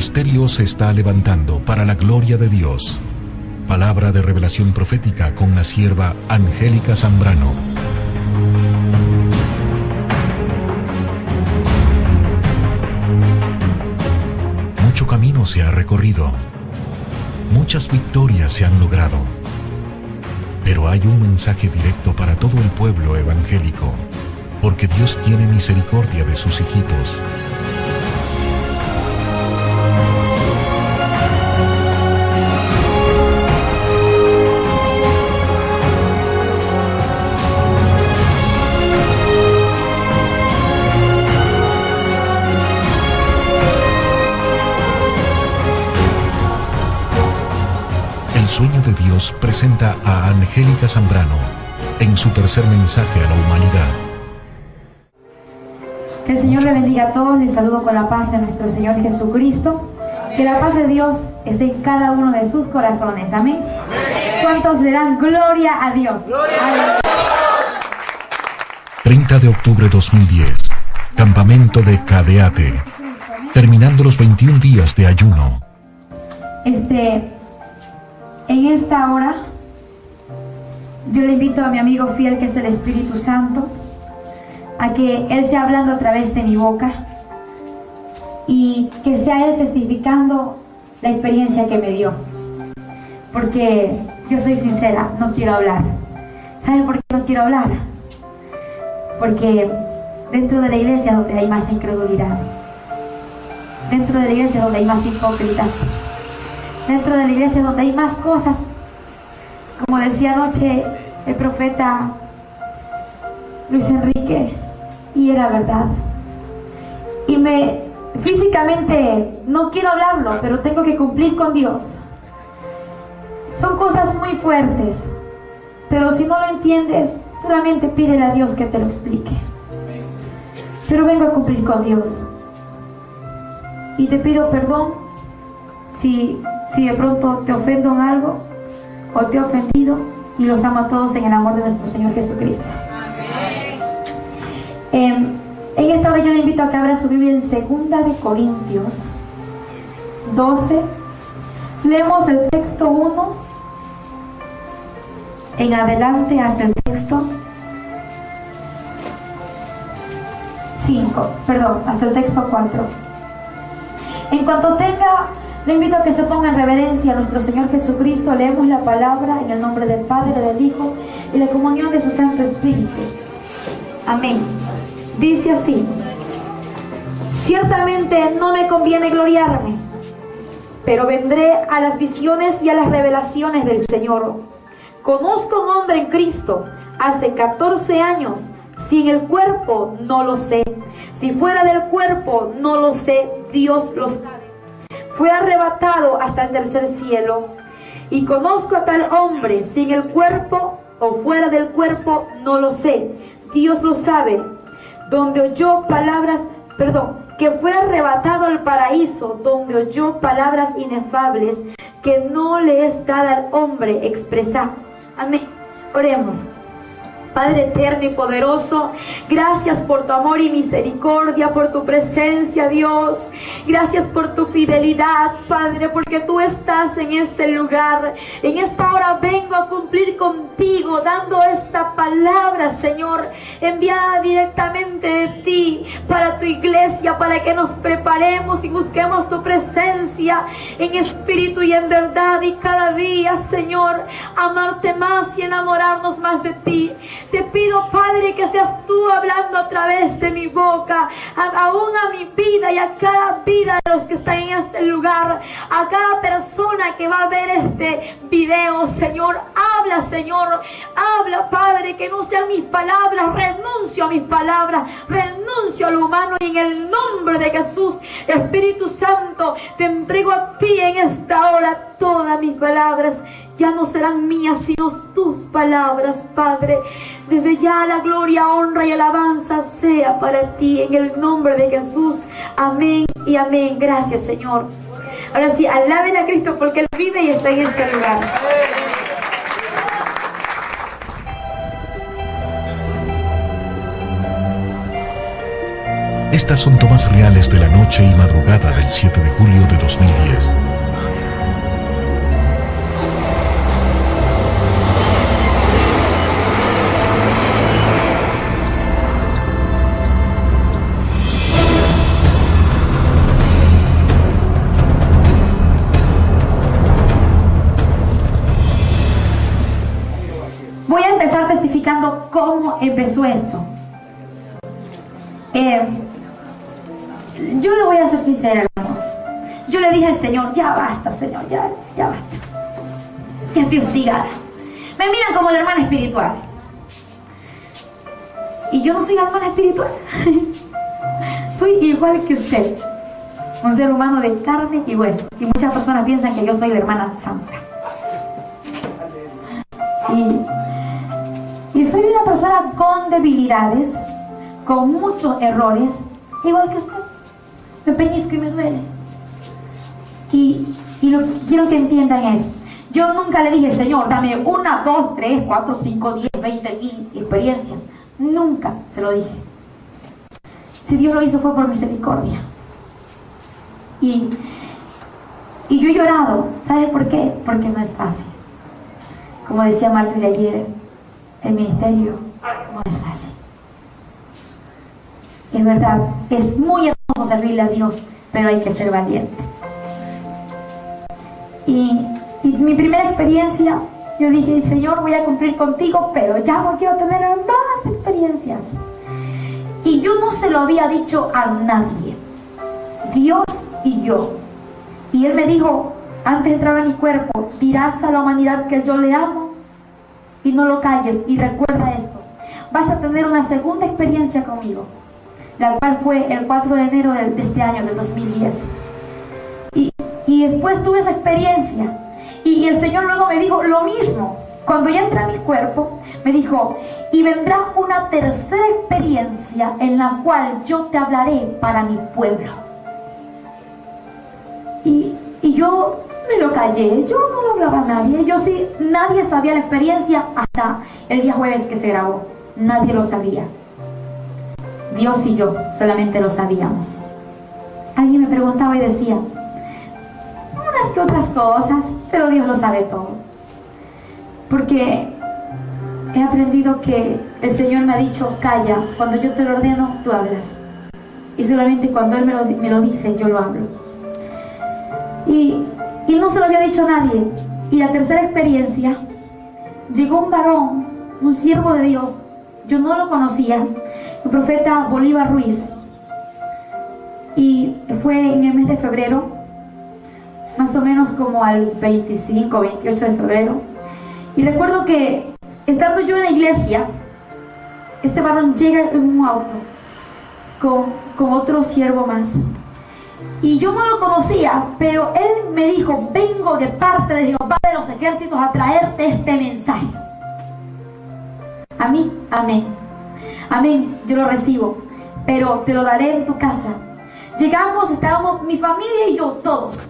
ministerio se está levantando para la gloria de Dios. Palabra de revelación profética con la sierva Angélica Zambrano. Mucho camino se ha recorrido. Muchas victorias se han logrado. Pero hay un mensaje directo para todo el pueblo evangélico, porque Dios tiene misericordia de sus hijitos. El Sueño de Dios presenta a Angélica Zambrano en su tercer mensaje a la humanidad. Que el Señor le bendiga a todos. Les saludo con la paz de nuestro Señor Jesucristo. Que la paz de Dios esté en cada uno de sus corazones. Amén. ¿Cuántos le dan gloria a Dios? Gloria. 30 de octubre 2010. Campamento de Cadeate. Terminando los 21 días de ayuno. En esta hora, yo le invito a mi amigo fiel, que es el Espíritu Santo, a que Él sea hablando a través de mi boca y que sea Él testificando la experiencia que me dio. Porque yo soy sincera, no quiero hablar. ¿Saben por qué no quiero hablar? Porque dentro de la iglesia donde hay más incredulidad, dentro de la iglesia donde hay más hipócritas, dentro de la iglesia donde hay más cosas, como decía anoche el profeta Luis Enrique, y era verdad. Y físicamente no quiero hablarlo, pero tengo que cumplir con Dios. Son cosas muy fuertes, pero si no lo entiendes, solamente pídele a Dios que te lo explique. Pero vengo a cumplir con Dios. Y te pido perdón si de pronto te ofendo en algo o te he ofendido, y los amo a todos en el amor de nuestro Señor Jesucristo. En esta hora yo le invito a que abra su Biblia en 2 de Corintios 12. Leemos del texto 1 en adelante hasta el texto 5, hasta el texto 4. En cuanto tenga, le invito a que se ponga en reverencia a nuestro Señor Jesucristo. Leemos la palabra en el nombre del Padre, del Hijo y la comunión de su Santo Espíritu. Amén. Dice así: ciertamente no me conviene gloriarme, pero vendré a las visiones y a las revelaciones del Señor. Conozco a un hombre en Cristo hace 14 años. Si en el cuerpo, no lo sé. Si fuera del cuerpo, no lo sé. Dios lo sabe. Fue arrebatado hasta el tercer cielo. Y conozco a tal hombre, si en el cuerpo o fuera del cuerpo, no lo sé. Dios lo sabe. Donde oyó que fue arrebatado al paraíso, donde oyó palabras inefables que no le es dada al hombre expresar. Amén. Oremos. Padre eterno y poderoso, gracias por tu amor y misericordia, por tu presencia, Dios. Gracias por tu fidelidad, Padre, porque tú estás en este lugar. En esta hora vengo a cumplir contigo, dando esta palabra, Señor, enviada directamente de ti para tu iglesia, para que nos preparemos y busquemos tu presencia en espíritu y en verdad, y cada día, Señor, amarte más y enamorarnos más de ti. Te pido, Padre, que seas tú hablando a través de mi boca, aún a mi vida y a cada vida de los que están en este lugar, a cada persona que va a ver este video, Señor. Habla, Señor, habla, Padre, que no sean mis palabras. Renuncio a mis palabras, renuncio a lo humano, y en el nombre de Jesús, Espíritu Santo, te entrego a ti en esta hora todas mis palabras. Ya no serán mías, sino tus palabras, Padre. Desde ya la gloria, honra y alabanza sea para ti, en el nombre de Jesús. Amén y amén. Gracias, Señor. Ahora sí, alaben a Cristo, porque Él vive y está en este lugar. Estas son tomas reales de la noche y madrugada del 7 de julio de 2010. Voy a empezar testificando cómo empezó esto. Yo le voy a ser sincera, hermanos. Yo le dije al Señor, ya basta, Señor, ya basta. Ya estoy hostigada. Me miran como la hermana espiritual. Y yo no soy la hermana espiritual. Soy igual que usted. Un ser humano de carne y hueso. Y muchas personas piensan que yo soy la hermana santa. Y soy una persona con debilidades, con muchos errores, igual que usted. Me peñisco y me duele. Y lo que quiero que entiendan es, yo nunca le dije, Señor, dame 1, 2, 3, 4, 5, 10, 20,000 experiencias. Nunca se lo dije. Si Dios lo hizo fue por misericordia. Y yo he llorado. ¿Sabe por qué? Porque no es fácil. Como decía Marlene ayer, el ministerio no es fácil. Es verdad, es muy hermoso servirle a Dios, pero hay que ser valiente. Y mi primera experiencia, yo dije, Señor, voy a cumplir contigo, pero ya no quiero tener más experiencias. Y yo no se lo había dicho a nadie, Dios y yo. Y Él me dijo, antes de entrar a mi cuerpo, dirás a la humanidad que yo le amo y no lo calles. Y recuerda esto, vas a tener una segunda experiencia conmigo, la cual fue el 4 de enero de este año, del 2010. Y después tuve esa experiencia. Y el Señor luego me dijo lo mismo. Cuando ya entré a mi cuerpo, me dijo, y vendrá una tercera experiencia en la cual yo te hablaré para mi pueblo. Y yo me lo callé, yo no lo hablaba a nadie. Yo sí, nadie sabía la experiencia hasta el día jueves que se grabó. Nadie lo sabía. Dios y yo solamente lo sabíamos. Alguien me preguntaba y decía, unas que otras cosas, pero Dios lo sabe todo. Porque he aprendido que el Señor me ha dicho, calla, cuando yo te lo ordeno, tú hablas. Y solamente cuando Él me lo dice, yo lo hablo. Y no se lo había dicho a nadie. Y la tercera experiencia, llegó un varón, un siervo de Dios, yo no lo conocía, el profeta Bolívar Ruiz. Y fue en el mes de febrero, más o menos como al 25, 28 de febrero. Y recuerdo que estando yo en la iglesia, este varón llega en un auto con otro siervo más. Y yo no lo conocía, pero él me dijo, vengo de parte de Jehová de los ejércitos a traerte este mensaje. A mí, amén. Amén, yo lo recibo, pero te lo daré en tu casa. Llegamos, estábamos mi familia y yo, todos.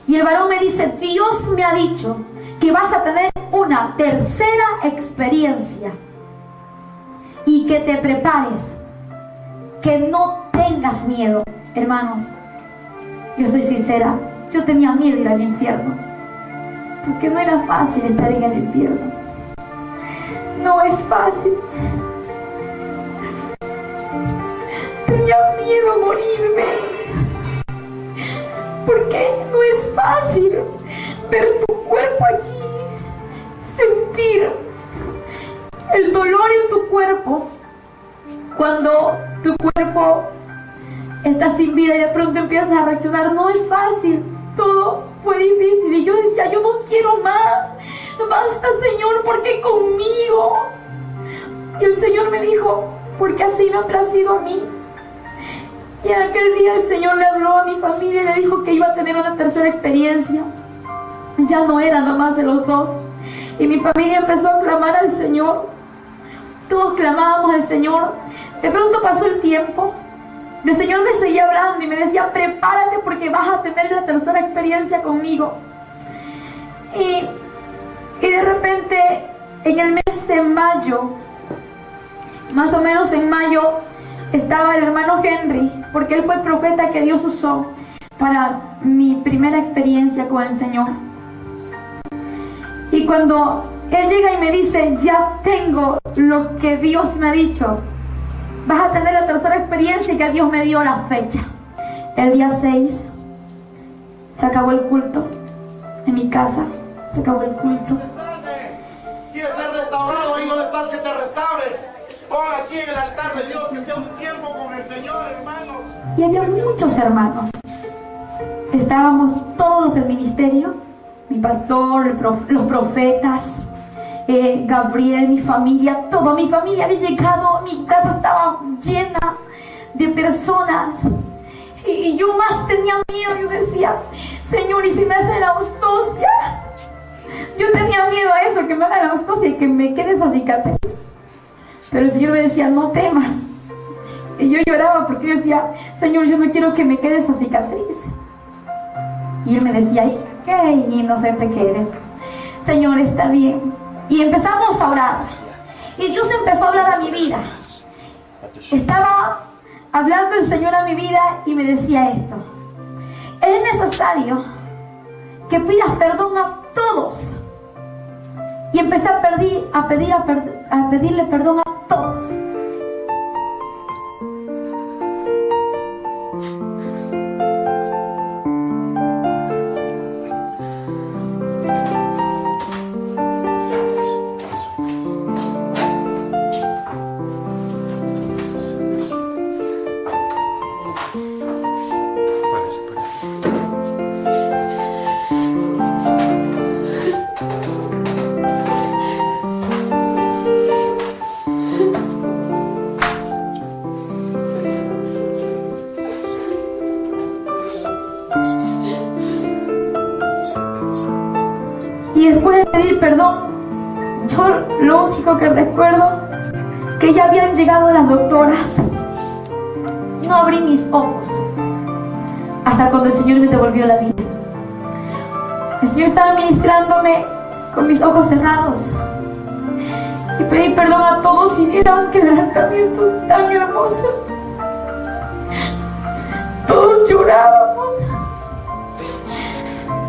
Y el varón me dice, Dios me ha dicho que vas a tener una tercera experiencia y que te prepares, que no tengas miedo. Hermanos, yo soy sincera, yo tenía miedo de ir al infierno, porque no era fácil estar en el infierno. No es fácil. Tenía miedo a morirme, porque no es fácil ver tu cuerpo allí, sentir el dolor en tu cuerpo, cuando tu cuerpo está sin vida y de pronto empiezas a reaccionar. No es fácil, todo fue difícil. Y yo decía, yo no quiero más, basta, Señor, ¿por qué conmigo? Y el Señor me dijo, porque así me ha placido a mí. Y en aquel día el Señor le habló a mi familia y le dijo que iba a tener una tercera experiencia. Ya no era nomás de los dos. Y mi familia empezó a clamar al Señor. Todos clamábamos al Señor. De pronto pasó el tiempo. El Señor me seguía hablando y me decía, prepárate porque vas a tener la tercera experiencia conmigo. Y de repente, en el mes de mayo, más o menos en mayo, estaba el hermano Henry, porque él fue el profeta que Dios usó para mi primera experiencia con el Señor. Y cuando él llega y me dice, ya tengo lo que Dios me ha dicho, vas a tener la tercera experiencia que Dios me dio la fecha. El día 6 se acabó el culto en mi casa, se acabó el culto. ¿Quieres ser restaurado? Ahí donde estás, que te restaures. Pon aquí en el altar de Dios, que sea un tiempo con el Señor, hermanos. Y había muchos hermanos. Estábamos todos los del ministerio, mi pastor, los profetas, Gabriel, mi familia, toda mi familia había llegado. Mi casa estaba llena de personas. Y yo más tenía miedo. Yo decía, Señor, ¿y si me hacen la autopsia? Yo tenía miedo a eso, que me hagan la autopsia y que me quede esa cicatriz. Pero el Señor me decía, no temas. Y yo lloraba porque yo decía, Señor, yo no quiero que me quede esa cicatriz. Y Él me decía, ay, qué inocente que eres. Señor, está bien. Y empezamos a orar. Y Dios empezó a hablar a mi vida. Estaba hablando el Señor a mi vida y me decía esto: es necesario que pidas perdón a todos. Y empecé a pedirle perdón a todos. Y después de pedir perdón, yo lo único que recuerdo, que ya habían llegado las doctoras. No abrí mis ojos hasta cuando el Señor me devolvió la vida. El Señor estaba ministrándome con mis ojos cerrados. Y pedí perdón a todos y era un quebrantamiento tan hermoso. Todos llorábamos.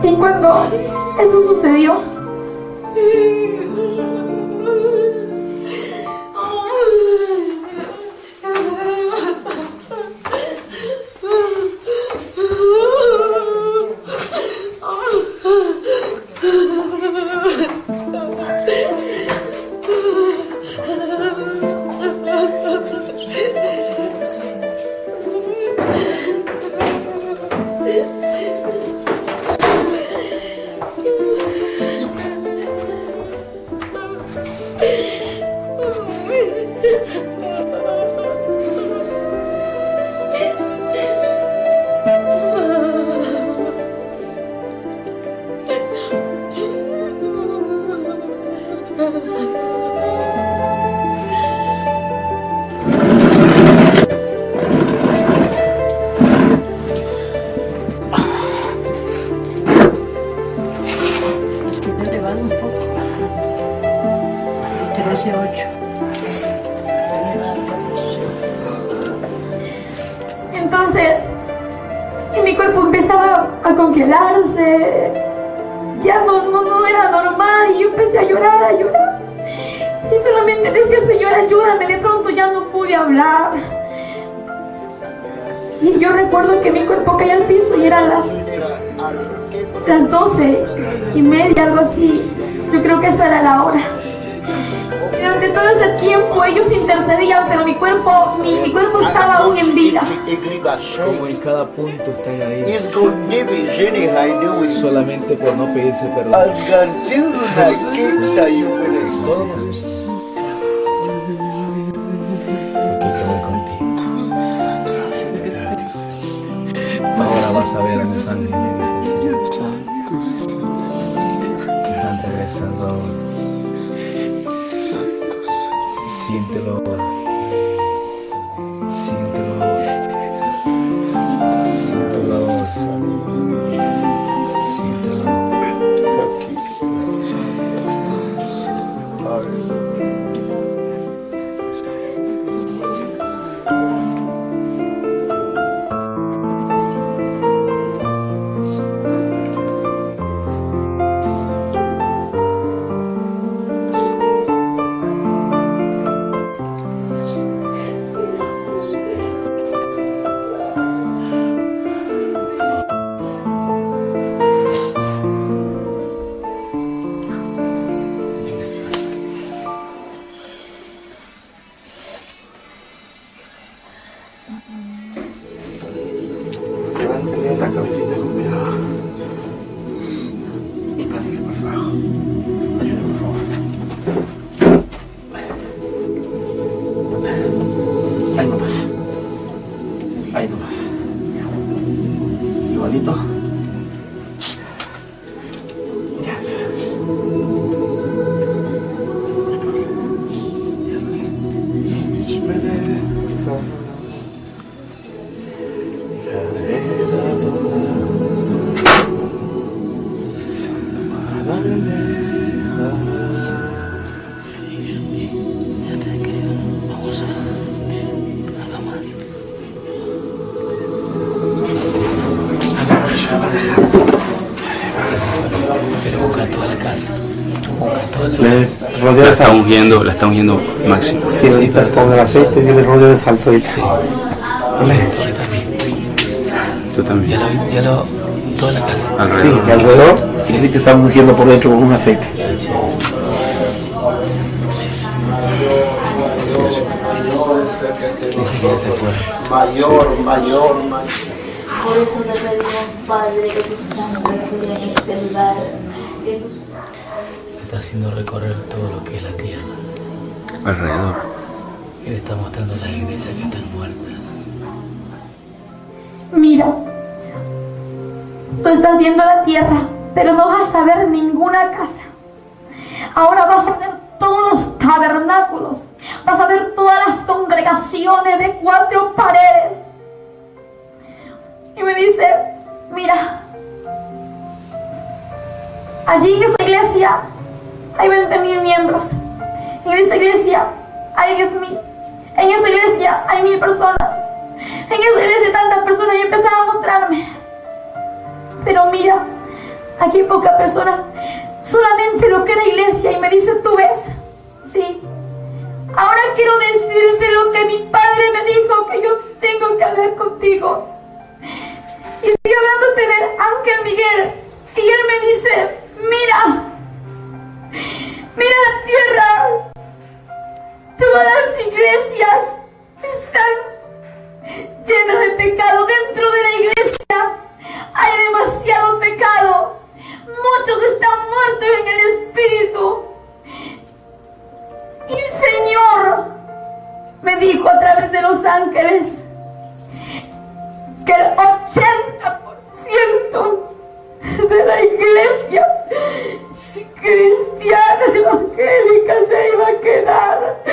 Y cuando eso sucedió, entonces, y mi cuerpo empezaba a congelarse, ya no era normal, y yo empecé a llorar, y solamente decía, Señor, ayúdame. De pronto ya no pude hablar, y yo recuerdo que mi cuerpo caía al piso y eran las 12:30, algo así. Yo creo que esa era la hora. Y durante todo ese tiempo ellos intercedían, pero mi cuerpo estaba aún en vida. Como en cada punto están ahí, solamente por no pedirse perdón. Ahora vas a ver a mis ángeles, dice el Señor, que están regresando ahora. Siéntelo ahora. Siéntelo ahora. Siéntelo ahora. Siéntelo ahora. Levanten bien la cabecita con cuidado. Y pásale por abajo. Ayúdame, por favor. Ahí nomás. Ahí nomás. Igualito. Ya. La está ungiendo Máximo. Sí, ahorita con el aceite yo le rodeo de salto y sí. Tú también. Toda la casa. Alrededor. Sí, alrededor. Y ahorita está ungiendo por dentro con un aceite. Dice que ya se fue. Mayor. Por eso te pedimos, Padre, que tus sangre fluya en este lugar. Está haciendo recorrer todo lo que es la tierra. Alrededor. Y le está mostrando a las iglesias que están muertas. Mira, tú estás viendo la tierra, pero no vas a ver ninguna casa. Ahora vas a ver todos los tabernáculos, vas a ver todas las congregaciones de 4 paredes. Y me dice, mira, allí en esa iglesia hay 20,000 miembros. En esa iglesia hay 10,000. En esa iglesia hay 1,000 personas. En esa iglesia hay tantas personas, y empezaba a mostrarme. Pero mira, aquí hay pocas personas, solamente lo que era iglesia. Y me dice, ¿tú ves? Sí. Ahora quiero decirte lo que mi padre me dijo, que yo tengo que hablar contigo. Y estoy hablándote del ángel Miguel. Y él me dice, mira la tierra. Todas las iglesias están llenas de pecado. Dentro de la iglesia hay demasiado pecado. Muchos están muertos en el espíritu. Y el Señor me dijo a través de los ángeles que el 80% de la iglesia cristiana evangélica se iba a quedar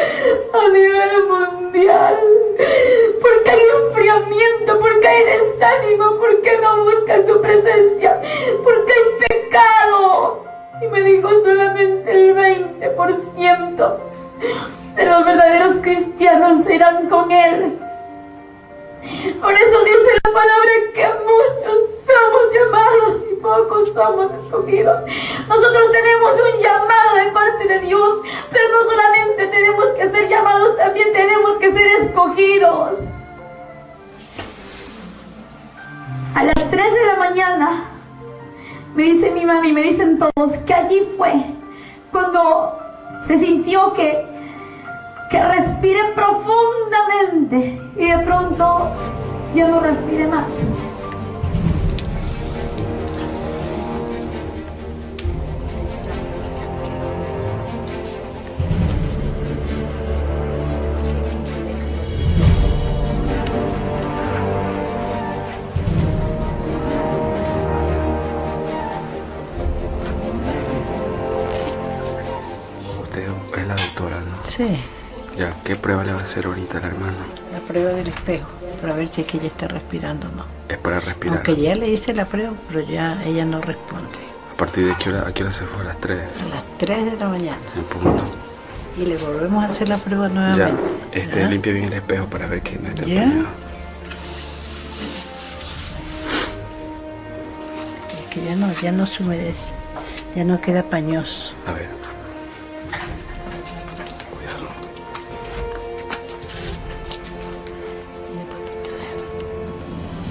a nivel mundial, porque hay enfriamiento, porque hay desánimo, porque no buscan su presencia, porque hay pecado. Y me dijo, solamente el 20% de los verdaderos cristianos irán con él. Por eso dice la palabra que muchos somos llamados y pocos somos escogidos. Nosotros tenemos un llamado de parte de Dios, pero no solamente tenemos que ser llamados, también tenemos que ser escogidos. A las 3 de la mañana me dice mi mami, me dicen todos, que allí fue cuando se sintió que respire profundamente y de pronto ya no respire más. Usted es la doctora, ¿no? Sí, Ya, ¿qué prueba le va a hacer ahorita al hermano? la prueba del espejo, para ver si es que ella está respirando o no. Es para respirar. Aunque ya le hice la prueba, pero ya ella no responde. ¿A partir de qué hora? ¿A qué hora se fue? A las 3. A las 3 de la mañana. En punto. Y le volvemos a hacer la prueba nuevamente. Ya, ¿Ya? limpia bien el espejo para ver que no esté ¿Ya? empañado. Es que ya no se humedece, ya no queda pañoso. A ver. Cuidado.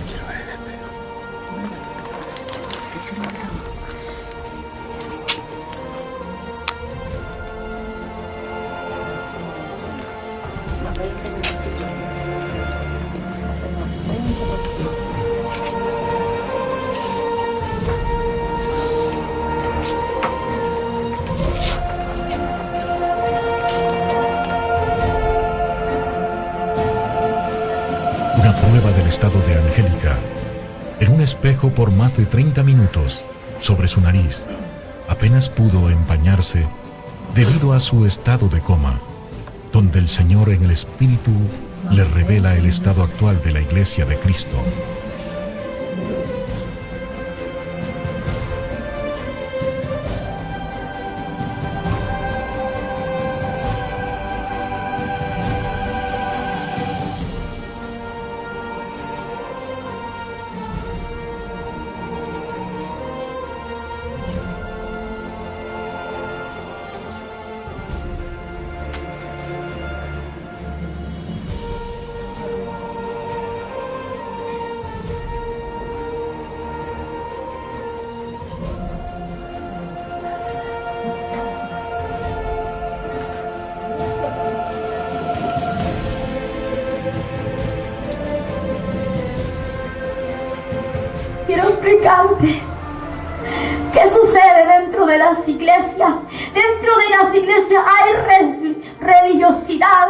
Quiero ver el espejo. Ese lo hagamos. Una prueba del estado de Angélica. En un espejo por más de 30 minutos, sobre su nariz, apenas pudo empañarse debido a su estado de coma, donde el Señor en el Espíritu le revela el estado actual de la Iglesia de Cristo. Quiero explicarte qué sucede dentro de las iglesias. Dentro de las iglesias hay religiosidad.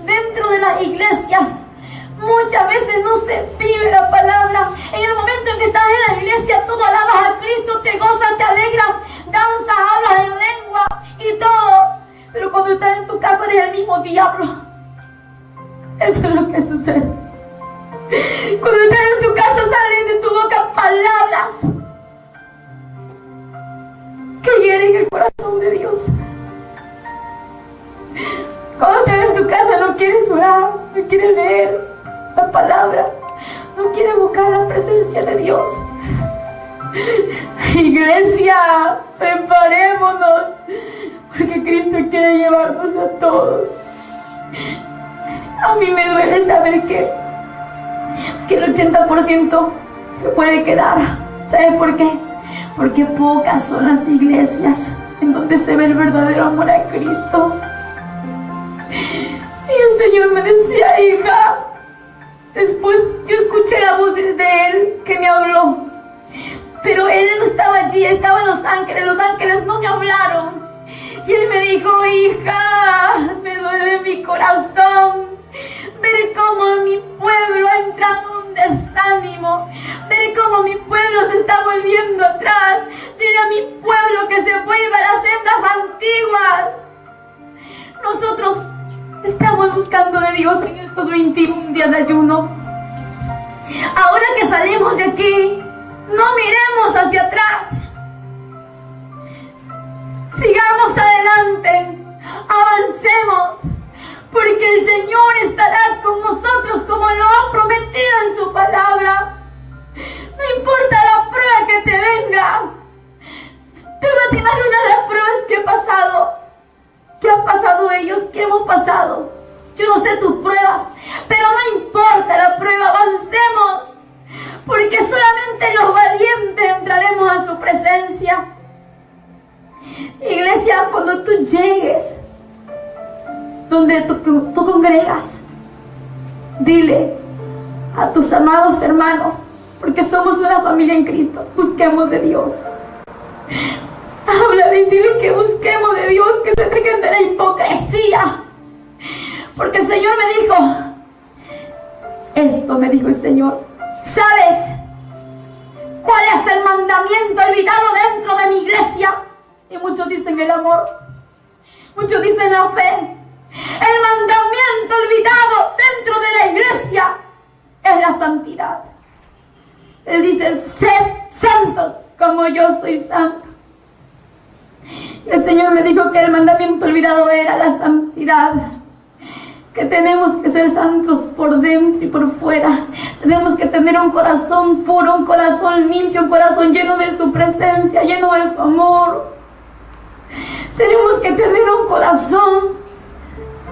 Dentro de las iglesias muchas veces no se vive la palabra. En el momento en que estás en la iglesia, tú alabas a Cristo, te gozas, te alegras, danzas, hablas en lengua y todo. Pero cuando estás en tu casa eres el mismo diablo. Eso es lo que sucede. Cuando estás en tu casa salen de tu boca palabras que hieren el corazón de Dios. Cuando estás en tu casa no quieres orar, no quieres leer la palabra, no quieres buscar la presencia de Dios. Iglesia, preparémonos, porque Cristo quiere llevarnos a todos. A mí me duele saber que el 80% se puede quedar. ¿Sabe por qué? Porque pocas son las iglesias en donde se ve el verdadero amor a Cristo. Y el Señor me decía, hija, después yo escuché la voz de Él que me habló, pero Él no estaba allí, Él estaba en Los Ángeles no me hablaron. Y Él me dijo, hija, me duele mi corazón ver cómo mi pueblo ha entrado en un desánimo, ver cómo mi pueblo se está volviendo atrás. Dile a mi pueblo que se vuelva a las sendas antiguas. Nosotros estamos buscando de Dios en estos 21 días de ayuno. Ahora que salimos de aquí, no miremos hacia atrás. Sigamos adelante, avancemos, porque el Señor estará con nosotros como lo ha prometido en su palabra. No importa la prueba que te venga. Tú no te imaginas las pruebas que he pasado, que han pasado ellos, que hemos pasado. Yo no sé tus pruebas, pero no importa la prueba, avancemos, porque solamente los valientes entraremos a su presencia. Iglesia, cuando tú llegues donde tú congregas, dile a tus amados hermanos, porque somos una familia en Cristo, busquemos de Dios. Háblale y dile que busquemos de Dios, que se dejen de la hipocresía, porque el Señor me dijo esto, me dijo el Señor: ¿sabes cuál es el mandamiento olvidado dentro de mi iglesia? Y muchos dicen el amor, muchos dicen la fe. El mandamiento olvidado dentro de la iglesia es la santidad. Él dice: sed santos como yo soy santo. Y el Señor me dijo que el mandamiento olvidado era la santidad, que tenemos que ser santos por dentro y por fuera. Tenemos que tener un corazón puro, un corazón limpio, un corazón lleno de su presencia, lleno de su amor. Tenemos que tener un corazón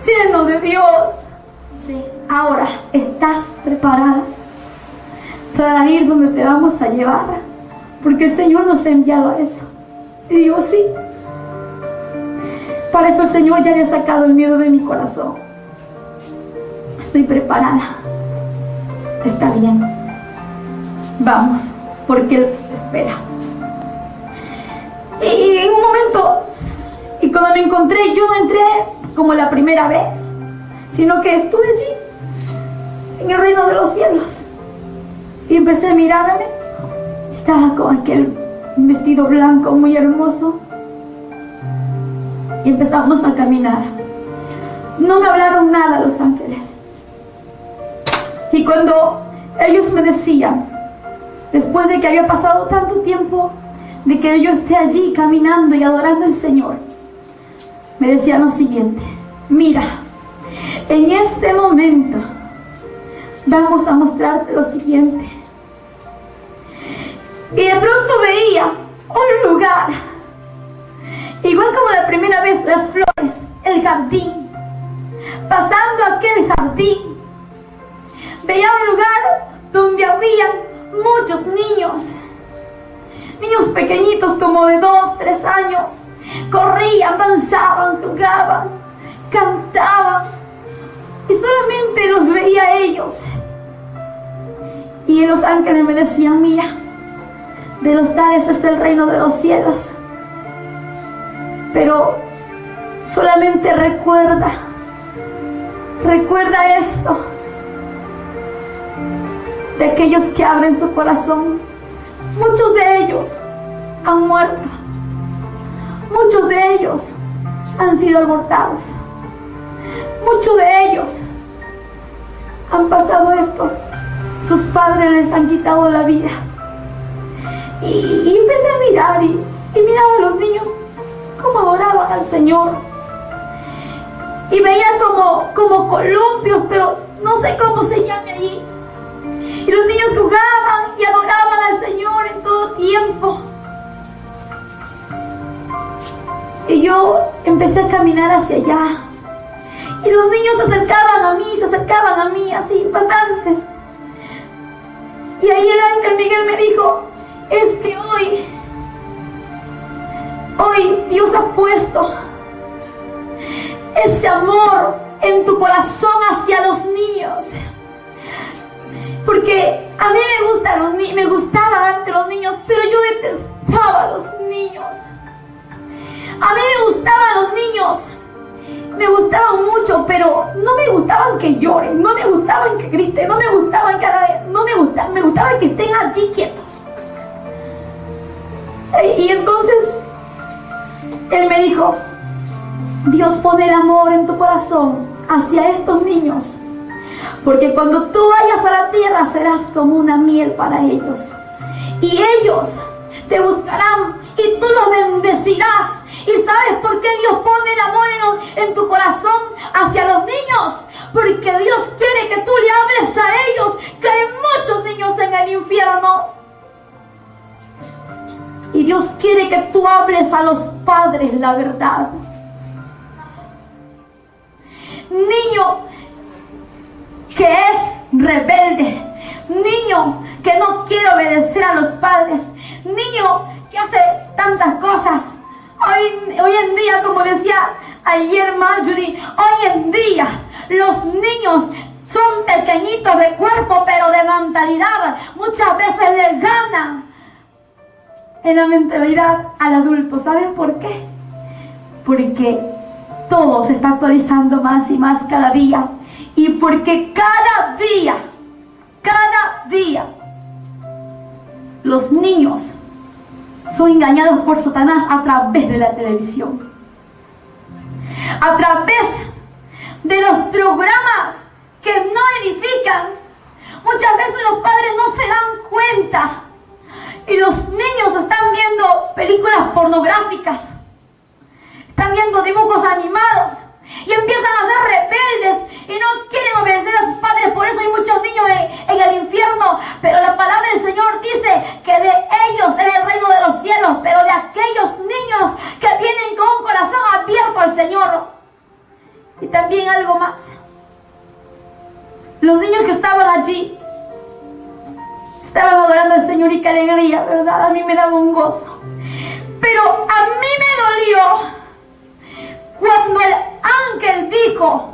lleno de Dios. Sí. Ahora, ¿estás preparada para ir donde te vamos a llevar? Porque el Señor nos ha enviado a eso. Y digo, sí. Para eso el Señor ya había sacado el miedo de mi corazón. Estoy preparada. Está bien. Vamos, porque Él te espera. Y en un momento, y cuando me encontré, yo no entré como la primera vez, sino que estuve allí. en el reino de los cielos. Y empecé a mirarme. Estaba con aquel vestido blanco muy hermoso. Y empezamos a caminar. No me hablaron nada los ángeles. Y cuando ellos me decían, después de que había pasado tanto tiempo, de que yo esté allí caminando y adorando al Señor, me decían lo siguiente: mira, en este momento vamos a mostrarte lo siguiente. Y de pronto veía un lugar, igual como la primera vez, las flores, el jardín. Pasando aquel jardín, veía un lugar donde había muchos niños pequeñitos como de 2, 3 años. Corrían, danzaban, jugaban, cantaban, y solamente los veía a ellos. Y los ángeles me decían: mira, de los tales es el reino de los cielos, pero solamente recuerda esto, de aquellos que abren su corazón. Muchos de ellos han muerto, muchos de ellos han sido abortados, muchos de ellos han pasado esto, sus padres les han quitado la vida. Y empecé a mirar y miraba a los niños cómo adoraban al Señor, y veía como columpios, pero no sé cómo se llame allí. Y los niños jugaban y adoraban al Señor en todo tiempo. Y yo empecé a caminar hacia allá. Y los niños se acercaban a mí, así, bastantes. Y ahí el ángel Miguel me dijo: es que hoy Dios ha puesto ese amor en tu corazón hacia los niños. Porque a mí me gustaban antes los niños, pero yo detestaba a los niños. A mí me gustaban los niños, me gustaban mucho, pero no me gustaban que lloren, no me gustaban que griten, no me gustaban que hagan, me gustaba que estén allí quietos. Y entonces él me dijo: Dios pone el amor en tu corazón hacia estos niños, porque cuando tú vayas a la tierra serás como una miel para ellos, y ellos te buscarán y tú los bendecirás. ¿Y sabes por qué Dios pone el amor en tu corazón hacia los niños? Porque Dios quiere que tú le hables a ellos, que hay muchos niños en el infierno. Y Dios quiere que tú hables a los padres la verdad. Niño que es rebelde, niño que no quiere obedecer a los padres, niño que hace tantas cosas. Hoy en día, como decía ayer Marjorie, hoy en día los niños son pequeñitos de cuerpo, pero de mentalidad muchas veces les ganan en la mentalidad al adulto. ¿Saben por qué? Porque todo se está actualizando más y más cada día. Y porque cada día, los niños son engañados por Satanás a través de la televisión, a través de los programas que no edifican. Muchas veces los padres no se dan cuenta y los niños están viendo películas pornográficas, están viendo dibujos animados y empiezan a ser rebeldes y no quieren obedecer a sus padres. Por eso hay muchos niños en el infierno. Pero la palabra del Señor dice que de ellos es el reino de los cielos, pero de aquellos niños que vienen con un corazón abierto al Señor. Y también algo más: los niños que estaban allí estaban adorando al Señor, y qué alegría, ¿verdad? A mí me daba un gozo. Pero a mí me dolió cuando el ángel dijo: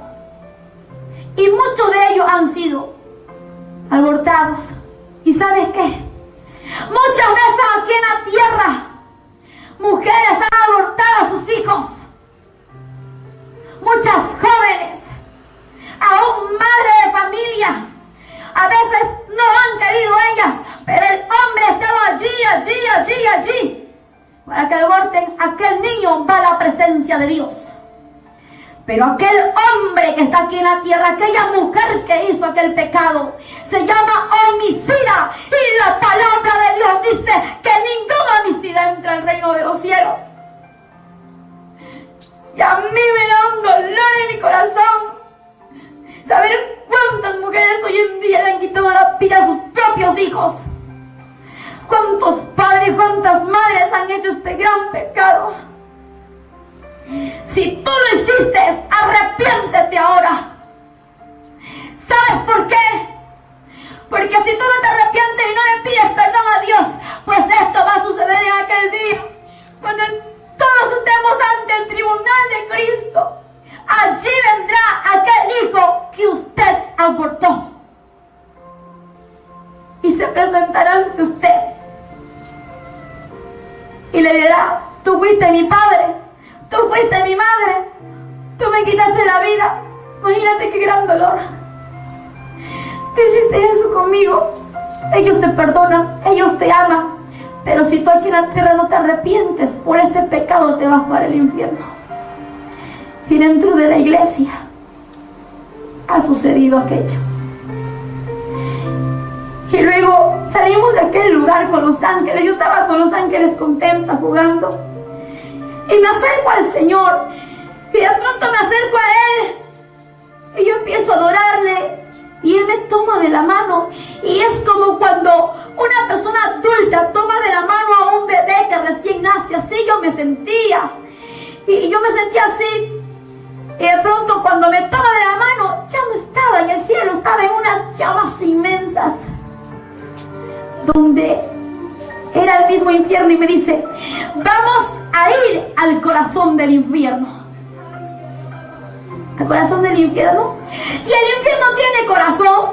y muchos de ellos han sido abortados. ¿Y sabes qué? Muchas veces aquí en la tierra, mujeres han abortado a sus hijos. Muchas jóvenes, aún madres de familia, palabra de Dios. Pero aquel hombre que está aquí en la tierra, aquella mujer que hizo aquel pecado, se llama homicida. Y la palabra de Dios dice que ningún homicida entra al reino de los cielos. Y a mí me da un dolor en mi corazón saber cuántas mujeres hoy en día le han quitado la vida a sus propios hijos. Cuántos padres, cuántas madres han hecho este gran pecado. Si tú lo hiciste, arrepiéntete ahora. ¿Sabes por qué? Porque si tú no te arrepientes y no le pides perdón a Dios, pues esto va a suceder en aquel día. Cuando todos estemos ante el tribunal de Cristo, allí vendrá aquel hijo que usted abortó. Y se presentará ante usted. Y le dirá: tú fuiste mi padre, tú fuiste mi madre, tú me quitaste la vida. Imagínate qué gran dolor. Tú hiciste eso conmigo. Ellos te perdonan, ellos te aman. Pero si tú aquí en la tierra no te arrepientes, por ese pecado te vas para el infierno. Y dentro de la iglesia ha sucedido aquello. Y luego salimos de aquel lugar con los ángeles. Yo estaba con los ángeles contenta, jugando. Y me acerco al Señor. Y de pronto me acerco a Él. Y yo empiezo a adorarle. Y Él me toma de la mano. Y es como cuando una persona adulta toma de la mano a un bebé que recién nace. Así yo me sentía. Y yo me sentía así. Y de pronto cuando me toma de la mano, ya no estaba en el cielo. Estaba en unas llamas inmensas, donde era el mismo infierno. Y me dice: vamos a ir al corazón del infierno. ¿Al corazón del infierno? ¿Y el infierno tiene corazón?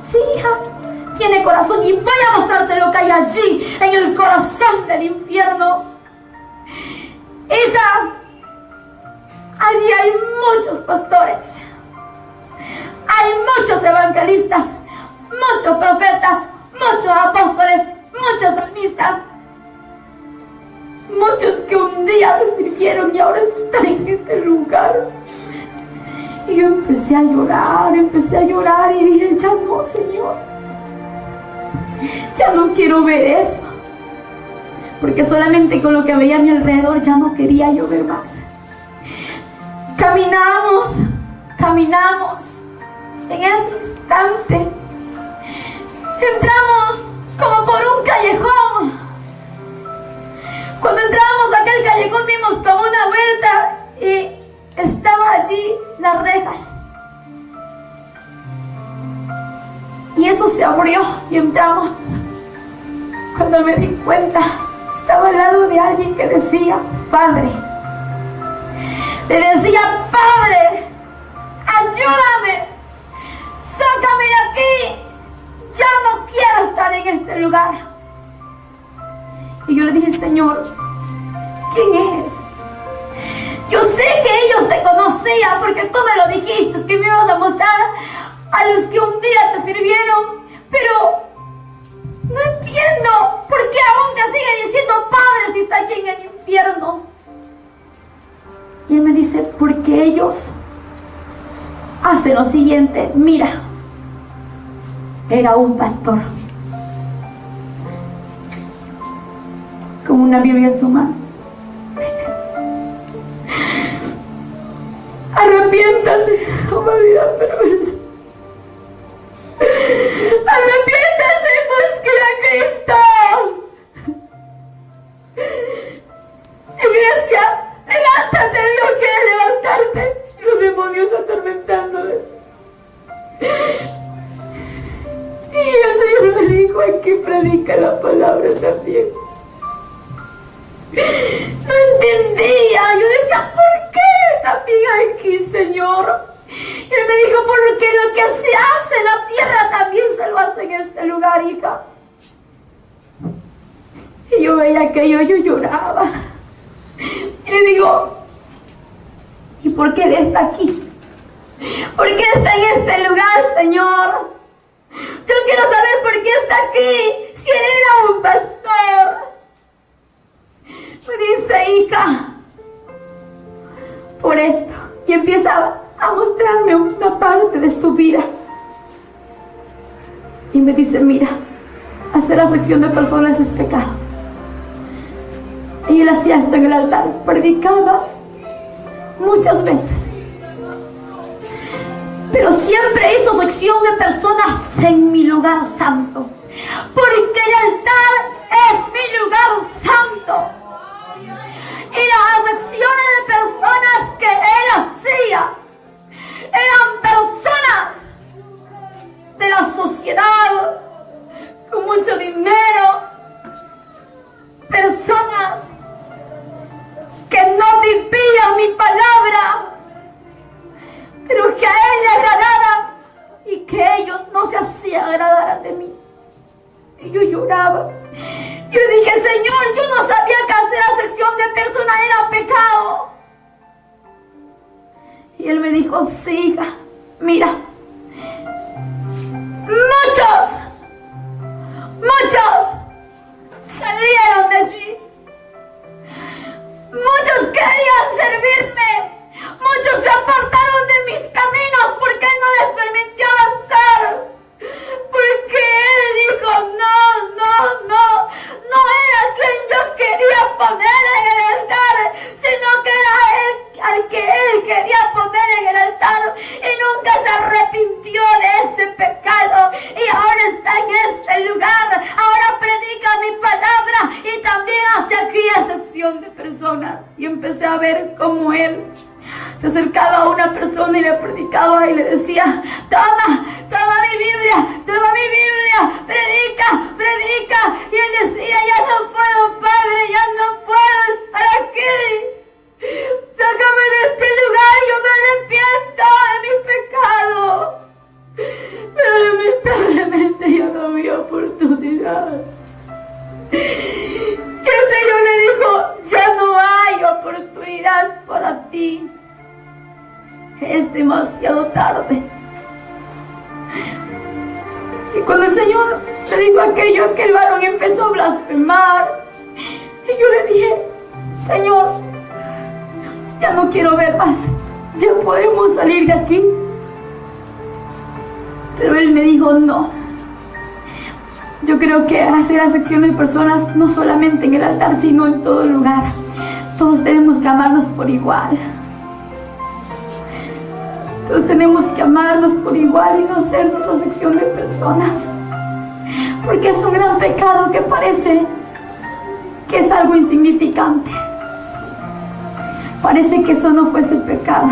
Sí, hija, tiene corazón. Y voy a mostrarte lo que hay allí, en el corazón del infierno. Hija, allí hay muchos pastores, hay muchos evangelistas, muchos profetas, muchos apóstoles, muchos salmistas, muchos que un día me sirvieron y ahora están en este lugar. Y yo empecé a llorar y dije: ya no, Señor, ya no quiero ver eso. Porque solamente con lo que veía a mi alrededor ya no quería yo ver más. Caminamos. En ese instante entramos como por un callejón. Cuando entramos a aquel callejón dimos como una vuelta y estaba allí las rejas. Y eso se abrió y entramos. Cuando me di cuenta, estaba al lado de alguien que decía: Padre. Le decía: Padre, ayúdame, sácame de aquí, ya no quiero estar en este lugar. Y yo le dije: Señor, ¿quién es? Yo sé que ellos te conocían porque tú me lo dijiste, que me ibas a mostrar a los que un día te sirvieron, pero no entiendo por qué aún te sigue diciendo Padre si está aquí en el infierno. Y Él me dice: porque ellos hacen lo siguiente. Mira, era un pastor con una Biblia en su mano. Arrepiéntase, humanidad perversa. Arrepiéntase y busque a Cristo. Iglesia, levántate, Dios quiere levantarte. Y los demonios atormentándoles. Y el Señor me dijo: hay que predicar la palabra también. No entendía. Yo decía: ¿por qué también aquí, Señor? Y Él me dijo: porque lo que se hace en la tierra también se lo hace en este lugar, hija. Y yo veía aquello, yo lloraba. Y le digo: ¿y por qué Él está aquí? ¿Por qué está en este lugar, Señor? Yo quiero saber por qué está aquí, si Él era un pastor. Me dice: hija, por esto. Y empieza a mostrarme una parte de su vida. Y me dice, mira, hacer acepción de personas es pecado. Y él hacía esto en el altar, predicaba muchas veces, pero siempre hizo acepción de personas en mi lugar santo, porque el altar es mi lugar santo. Y las acepciones de personas que él hacía eran personas de la sociedad, con mucho dinero, personas que no vivían mi palabra, pero que a él le agradaban y que ellos no se hacían agradar de mí. Y yo lloraba. Yo le dije, Señor, yo no sabía que hacer acepción de personas era pecado. Y él me dijo, sí, hija, mira, muchos salieron de allí. Muchos querían servirme. Muchos se apartaron de mis caminos porque él no les permitió avanzar. Porque él dijo, no era quien yo quería poner en el altar, sino que era él al que él quería poner en el altar. Y nunca se arrepintió de ese pecado. Y ahora está en este lugar. Ahora predica mi palabra y también hace aquí acepción de personas. Y empecé a ver cómo él se acercaba a una persona y le predicaba y le decía, toma mi Biblia, predica. Y él decía, ya no puedo, Padre, ya no puedo estar aquí. Sácame de este lugar, yo me arrepiento de mi pecado. Pero lamentablemente ya no había oportunidad. Y el Señor le dijo, ya no hay oportunidad para ti. Es demasiado tarde. Y cuando el Señor le dijo aquello, aquel varón empezó a blasfemar. Y yo le dije, Señor, ya no quiero ver más. Ya podemos salir de aquí. Pero él me dijo, no. Yo creo que hacer acepción de personas no solamente en el altar, sino en todo lugar. Todos tenemos que amarnos por igual. Todos tenemos que amarnos por igual y no hacernos acepción de personas. Porque es un gran pecado que parece que es algo insignificante. Parece que eso no fuese pecado.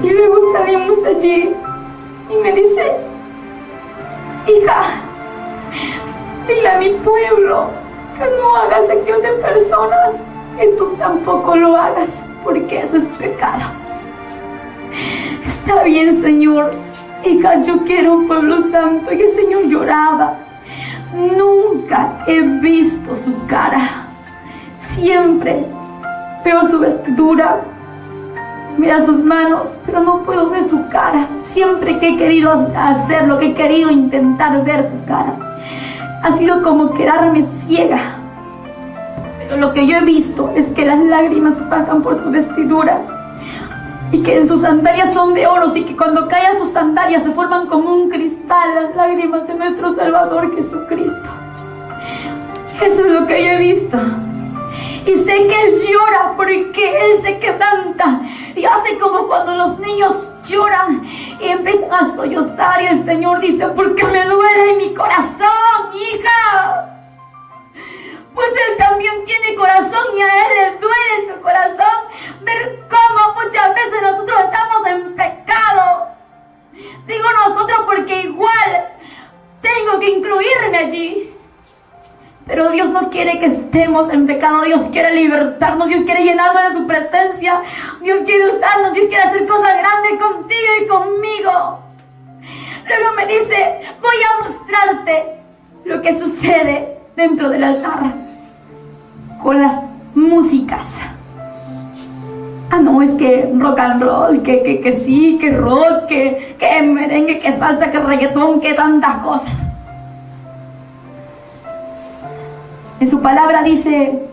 Y luego salimos de allí y me dice, hija, dile a mi pueblo que no haga acepción de personas, que tú tampoco lo hagas, porque eso es pecado. Está bien, Señor. Hija, yo quiero un pueblo santo. Y el Señor lloraba. Nunca he visto su cara. Siempre veo su vestidura, mira sus manos, pero no puedo ver su cara. Siempre que he querido hacerlo, que he querido intentar ver su cara, ha sido como quedarme ciega. Pero lo que yo he visto es que las lágrimas bajan por su vestidura y que en sus sandalias son de oro, y que cuando caen sus sandalias se forman como un cristal las lágrimas de nuestro Salvador Jesucristo. Eso es lo que yo he visto. Y sé que Él llora porque Él se quebranta y hace como cuando los niños lloran y empiezan a sollozar, y el Señor dice, porque me duele en mi corazón, hija. Pues Él también tiene corazón y a Él le duele en su corazón ver cómo muchas veces nosotros estamos en pecado. Digo nosotros porque igual tengo que incluirme allí. Pero Dios no quiere que estemos en pecado. Dios quiere libertarnos. Dios quiere llenarnos de su presencia. Dios quiere usarnos. Dios quiere hacer cosas grandes contigo y conmigo. Luego me dice, voy a mostrarte lo que sucede dentro del altar con las músicas. Ah, no, es que rock and roll, que sí, que rock, que merengue, que salsa, que reggaetón, que tantas cosas. En su palabra dice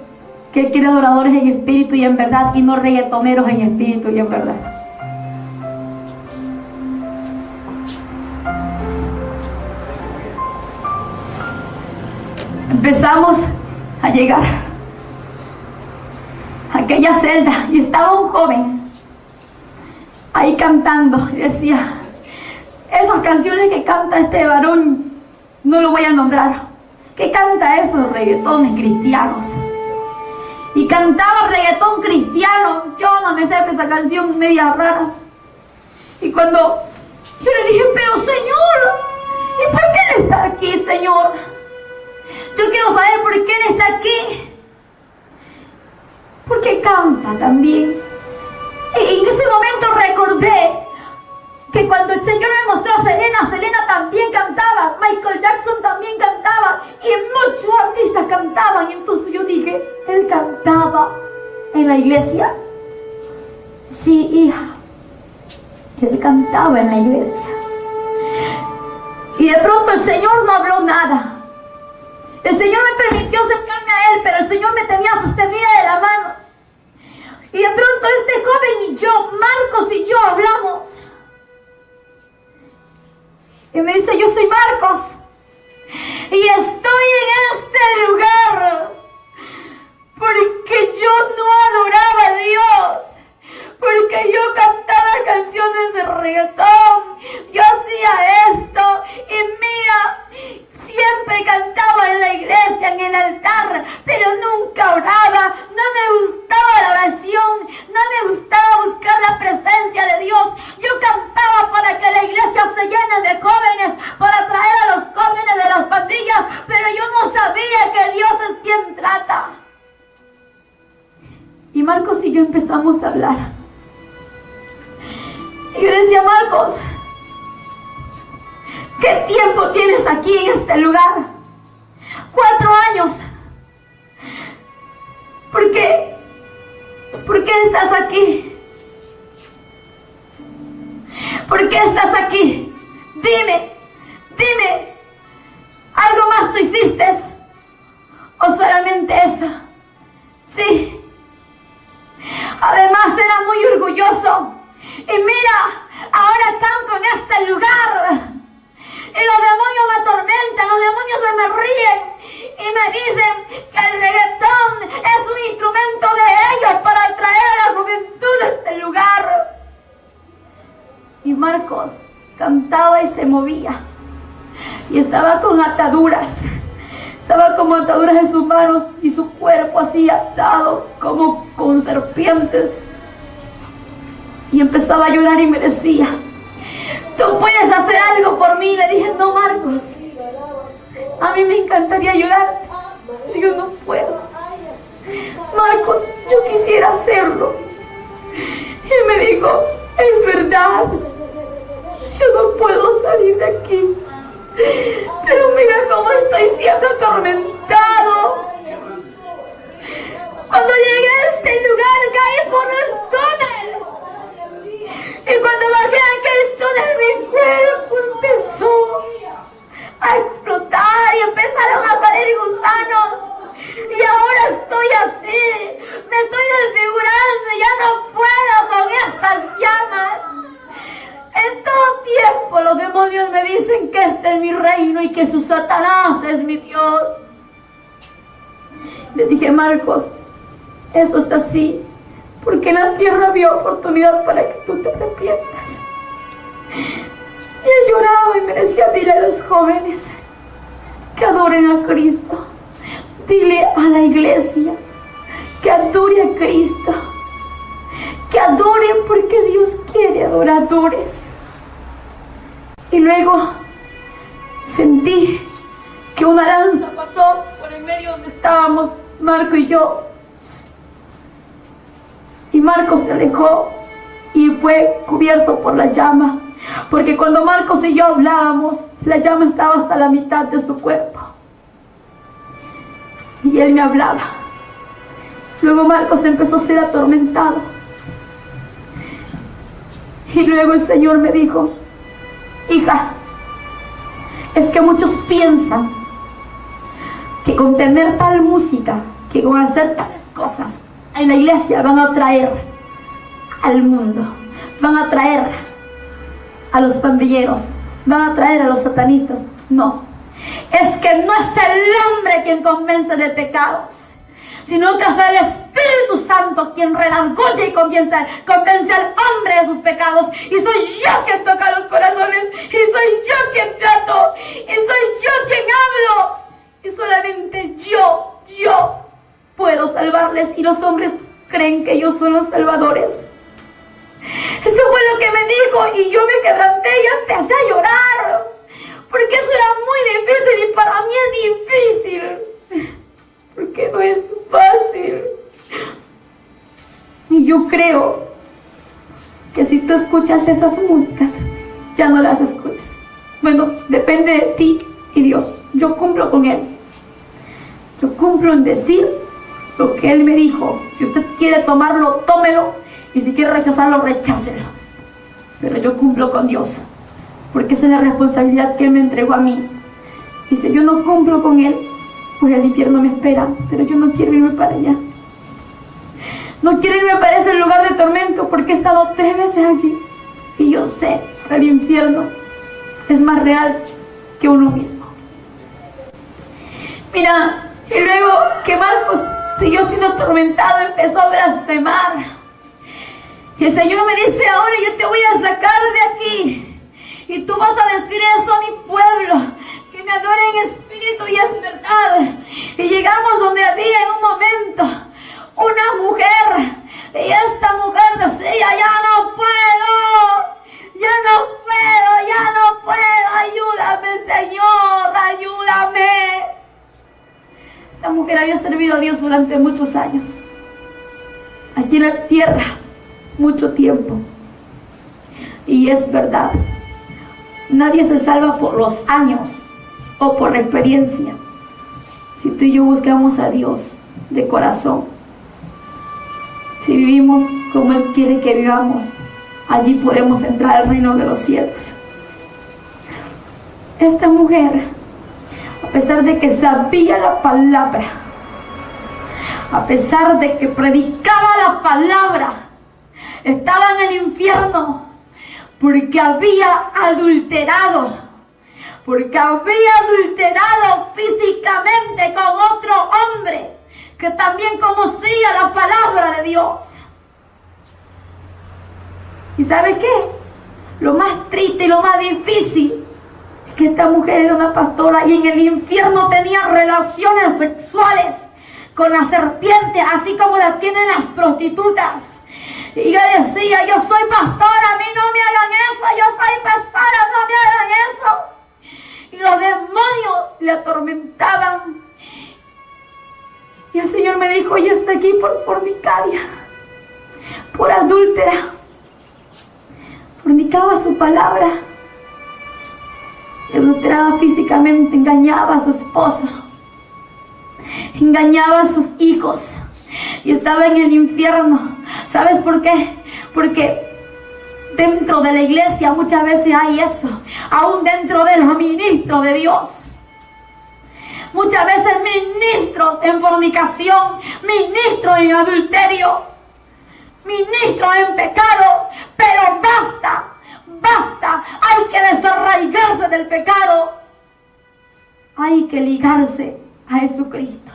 que quiere adoradores en espíritu y en verdad, y no reggaetoneros en espíritu y en verdad. Empezamos a llegar a aquella celda y estaba un joven ahí cantando y decía: esas canciones que canta este varón, no lo voy a nombrar, que canta esos reggaetones cristianos. Y cantaba reggaetón cristiano. Yo no me sé esa canción, medias raras. Y cuando yo le dije: pero Señor, ¿y por qué Él está aquí, Señor? Yo quiero saber por qué Él está aquí. Porque canta también. Y en ese momento recordé que cuando el Señor me mostró a Selena, Selena también cantaba, Michael Jackson también cantaba, y muchos artistas cantaban. Y entonces yo dije: ¿él cantaba en la iglesia? Sí, hija, él cantaba en la iglesia. Y de pronto el Señor no habló nada. El Señor me permitió acercarme a Él, pero el Señor me tenía sostenida de la mano. Y de pronto este joven y yo, Marcos y yo, hablamos. Y me dice: yo soy Marcos y estoy en este lugar porque yo no adoraba a Dios, porque yo cantaba canciones de reggaetón, yo hacía esto y mira, siempre cantaba en la iglesia, en el altar, pero nunca oraba. No me gustaba la oración, no me gustaba buscar la presencia de Dios. Yo cantaba para que la iglesia se llene de jóvenes, para traer a los jóvenes de las pandillas, pero yo no sabía que Dios es quien trata. Y Marcos y yo empezamos a hablar. Y yo decía: Marcos, ¿qué tiempo tienes aquí en este lugar? 4 años. ¿Por qué? ¿Por qué estás aquí? ¿Por qué estás aquí? Dime, dime, ¿algo más tú hiciste? ¿O solamente eso? Sí. Además era muy orgulloso. Y mira, ahora canto en este lugar. Y los demonios me atormentan, los demonios se me ríen y me dicen que el reggaetón es un instrumento de ellos para atraer a la juventud de este lugar. Y Marcos cantaba y se movía. Y estaba con ataduras. Estaba como ataduras en sus manos y su cuerpo así atado como con serpientes. Y empezaba a llorar y me decía: ¿tú puedes hacer algo por mí? Le dije: no, Marcos, a mí me encantaría ayudarte, pero yo no puedo. Marcos, yo quisiera hacerlo. Y él me dijo: es verdad, yo no puedo salir de aquí, pero mira cómo estoy siendo atormentado. Cuando llegué a este lugar caí por un túnel. Y cuando bajé a aquel túnel, mi cuerpo empezó a explotar y empezaron a salir gusanos. Y ahora estoy así, me estoy desfigurando, ya no puedo con estas llamas. En todo tiempo los demonios me dicen que este es mi reino y que su Satanás es mi Dios. Le dije: Marcos, eso es así, porque en la tierra había oportunidad para que tú te arrepientas. Y él lloraba y me decía: dile a los jóvenes que adoren a Cristo. Dile a la iglesia que adore a Cristo. Que adoren porque Dios quiere adoradores. Y luego sentí que una lanza pasó por el medio donde estábamos Marco y yo. Y Marcos se alejó y fue cubierto por la llama. Porque cuando Marcos y yo hablábamos, la llama estaba hasta la mitad de su cuerpo. Y él me hablaba. Luego Marcos empezó a ser atormentado. Y luego el Señor me dijo: hija, es que muchos piensan que con tener tal música, que con hacer tales cosas en la iglesia van a traer al mundo, van a traer a los pandilleros, van a traer a los satanistas. No, es que no es el hombre quien convence de pecados, sino que es el Espíritu Santo quien redarguye y convence al hombre de sus pecados. Y soy yo quien toca los corazones, y soy yo quien trato, y soy yo quien hablo, y solamente yo puedo salvarles. Y los hombres creen que ellos son los salvadores. Eso fue lo que me dijo, y yo me quebranté y empecé a llorar, porque eso era muy difícil, y para mí es difícil, porque no es fácil. Y yo creo que si tú escuchas esas músicas, ya no las escuchas. Bueno, depende de ti y Dios. Yo cumplo con Él. Yo cumplo en decir lo que Él me dijo. Si usted quiere tomarlo, tómelo, y si quiere rechazarlo, rechácelo. Pero yo cumplo con Dios, porque esa es la responsabilidad que Él me entregó a mí. Y si yo no cumplo con Él, pues el infierno me espera. Pero yo no quiero irme para allá. No quiero irme para ese lugar de tormento, porque he estado 3 veces allí. Y yo sé que el infierno es más real que uno mismo. Mira, y luego que Marcos siguió siendo atormentado, empezó a blasfemar. Y el Señor me dice: ahora yo te voy a sacar de aquí, y tú vas a decir eso a mi pueblo, que me adore en espíritu y en verdad. Y llegamos donde había en un momento una mujer, y esta mujer decía: ya no puedo, ayúdame, Señor, ayúdame. Esta mujer había servido a Dios durante muchos años, aquí en la tierra, mucho tiempo. Y es verdad, nadie se salva por los años o por la experiencia. Si tú y yo buscamos a Dios de corazón, si vivimos como Él quiere que vivamos, allí podemos entrar al reino de los cielos. Esta mujer, a pesar de que sabía la palabra, a pesar de que predicaba la palabra, estaba en el infierno porque había adulterado, físicamente con otro hombre que también conocía la palabra de Dios. ¿Y sabes qué? Lo más triste y lo más difícil es que esta mujer era una pastora, y en el infierno tenía relaciones sexuales con la serpiente, así como las tienen las prostitutas. Y ella decía: yo soy pastora, a mí no me hagan eso, yo soy pastora, no me hagan eso. Y los demonios le atormentaban. Y el Señor me dijo: ella está aquí por fornicaria, por adúltera. Fornicaba su palabra, adulteraba físicamente, engañaba a su esposo, engañaba a sus hijos, y estaba en el infierno. ¿Sabes por qué? Porque dentro de la iglesia muchas veces hay eso, aún dentro de los ministros de Dios. Muchas veces ministros en fornicación, ministros en adulterio, ministros en pecado. Pero basta, hay que desarraigarse del pecado, hay que ligarse a Jesucristo.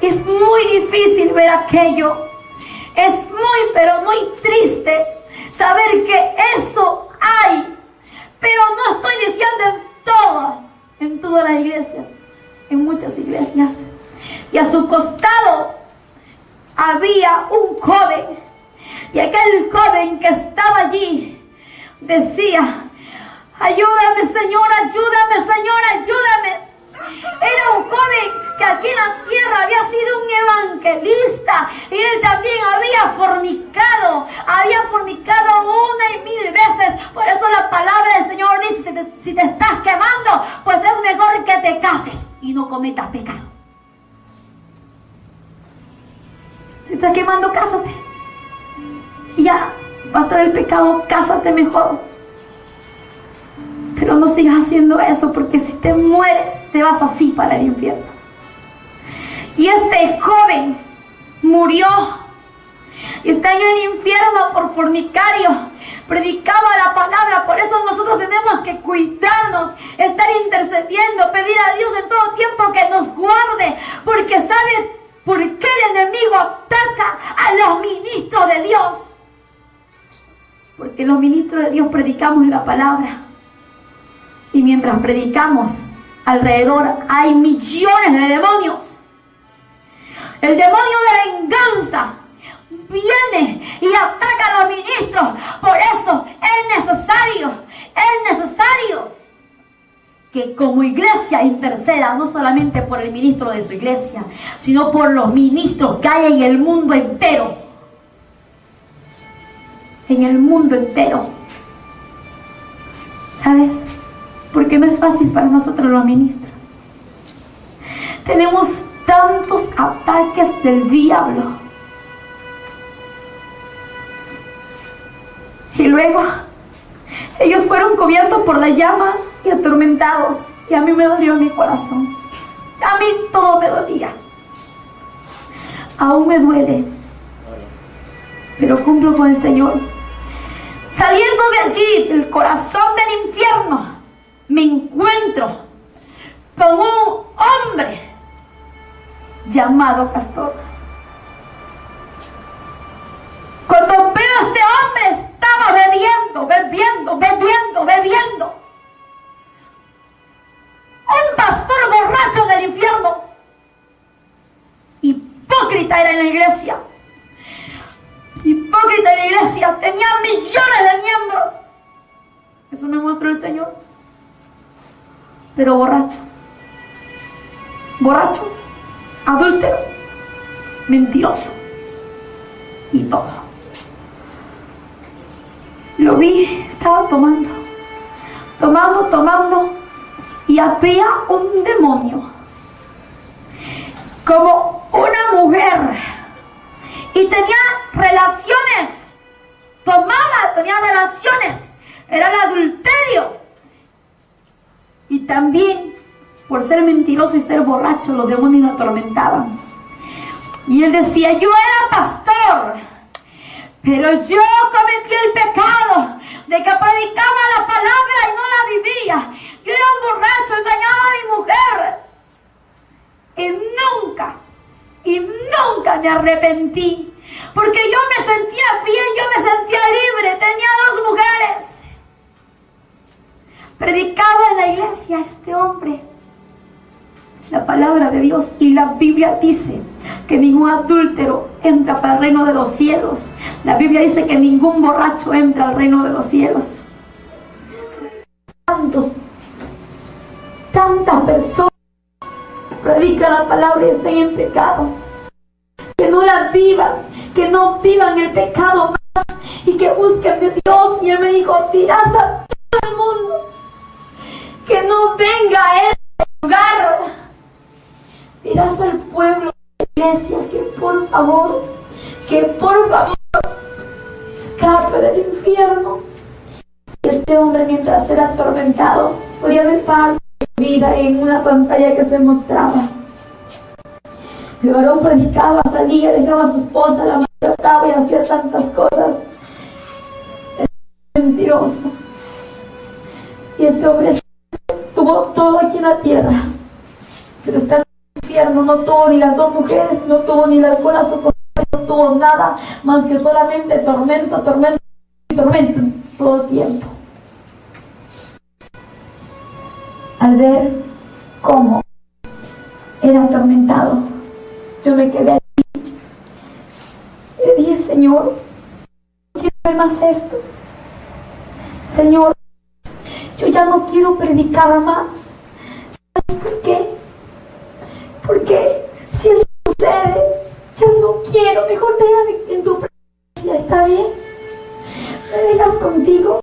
Es muy difícil ver aquello, es muy, pero muy triste saber que eso hay, pero no estoy diciendo en todas las iglesias, en muchas iglesias. Y a su costado había un joven, y aquel joven que estaba allí decía: ayúdame, Señor, ayúdame, Señor, ayúdame. Era un joven que aquí en la tierra había sido un evangelista, y él también había fornicado 1,000 veces. Por eso la palabra del Señor dice: si te estás quemando, pues es mejor que te cases y no cometas pecado. Si estás quemando, cásate. Y ya, basta del pecado, cásate mejor. Pero no sigas haciendo eso, porque si te mueres, te vas así para el infierno. Y este joven murió. Está en el infierno por fornicario. Predicaba la palabra. Por eso nosotros tenemos que cuidarnos, estar intercediendo, pedir a Dios en todo tiempo que nos guarde. Porque ¿sabe por qué el enemigo ataca a los ministros de Dios? Porque los ministros de Dios predicamos la palabra. Y mientras predicamos, alrededor hay millones de demonios. El demonio de venganza viene y ataca a los ministros. Por eso es necesario que como iglesia interceda no solamente por el ministro de su iglesia, sino por los ministros que hay en el mundo entero. En el mundo entero. ¿Sabes? Porque no es fácil para nosotros los ministros. Tenemos tantos ataques del diablo. Y luego ellos fueron cubiertos por la llama y atormentados. Y a mí me dolió mi corazón. A mí todo me dolía. Aún me duele. Pero cumplo con el Señor. Saliendo de allí, del corazón del infierno, me encuentro con un hombre llamado Castor. Cuando veo a este hombre, estaba bebiendo. Un pastor borracho en el infierno. Hipócrita era en la iglesia. Hipócrita en la iglesia. Tenía millones de miembros. Eso me mostró el Señor. Pero borracho. Adúltero. Mentiroso. Y todo. Lo vi, estaba tomando. Y había un demonio. Como una mujer. Y tenía relaciones. Tenía relaciones. Era el adulterio. Y también, por ser mentiroso y ser borracho, los demonios lo atormentaban. Y él decía, yo era pastor, pero yo cometí el pecado de que predicaba la palabra y no la vivía. Yo era un borracho, engañaba a mi mujer. Y nunca me arrepentí. Porque yo me sentía bien, yo me sentía libre, tenía 2 mujeres. Predicaba en la iglesia este hombre la palabra de Dios, y la Biblia dice que ningún adúltero entra para el reino de los cielos. La Biblia dice que ningún borracho entra al reino de los cielos. Tantas personas predican la palabra y están en pecado, que no la vivan, que no vivan el pecado más y que busquen de Dios. Y él me dijo, dirás a todo el mundo que no venga a este lugar. Dirás al pueblo de la iglesia que por favor escape del infierno. Y este hombre, mientras era atormentado, podía ver parte de su vida en una pantalla que se mostraba. El varón predicaba, salía, dejaba a su esposa, la maltrataba y hacía tantas cosas. Era mentiroso. Y este hombre tuvo todo aquí en la tierra, pero está en el infierno. No tuvo ni las 2 mujeres, no tuvo ni el alcohol a su corazón, no tuvo nada más que solamente tormento todo el tiempo. Al ver cómo era atormentado, yo me quedé allí. Le dije, Señor, no quiero ver más esto. Señor, yo ya no quiero predicar más. ¿Sabes por qué? Porque si eso sucede, ya no quiero. Mejor déjame en tu presencia. ¿Está bien? ¿Me dejas contigo?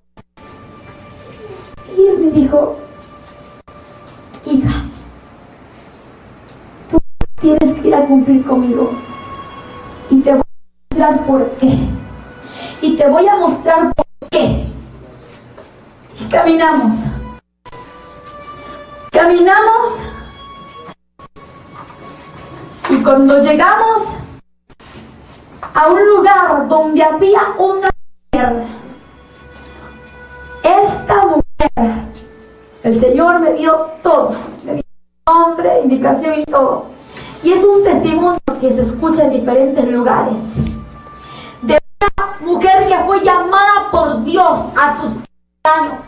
Y él me dijo, hija, tú tienes que ir a cumplir conmigo. Y te voy a mostrar por qué. Y te voy a mostrar por qué. Y caminamos. Y cuando llegamos a un lugar donde había una mujer, esta mujer, el Señor me dio todo, me dio nombre, indicación y todo. Y es un testimonio que se escucha en diferentes lugares. De una mujer que fue llamada por Dios a sus años.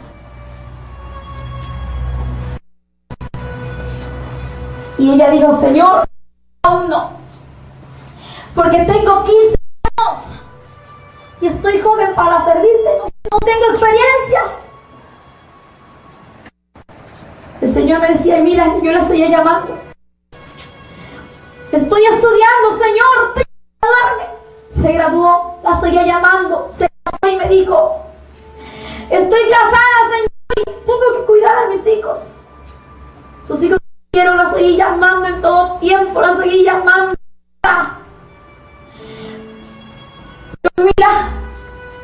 Y ella dijo: Señor, aún no, porque tengo 15 años y estoy joven para servirte, no tengo experiencia. El Señor me decía: mira, yo la seguía llamando. Estoy estudiando, Señor, tengo que graduarme. Se graduó, la seguía llamando, se casó y me dijo: estoy casada, Señor, y tengo que cuidar a mis hijos. Sus hijos quiero, la seguí llamando en todo tiempo, la seguí llamando. Pero mira,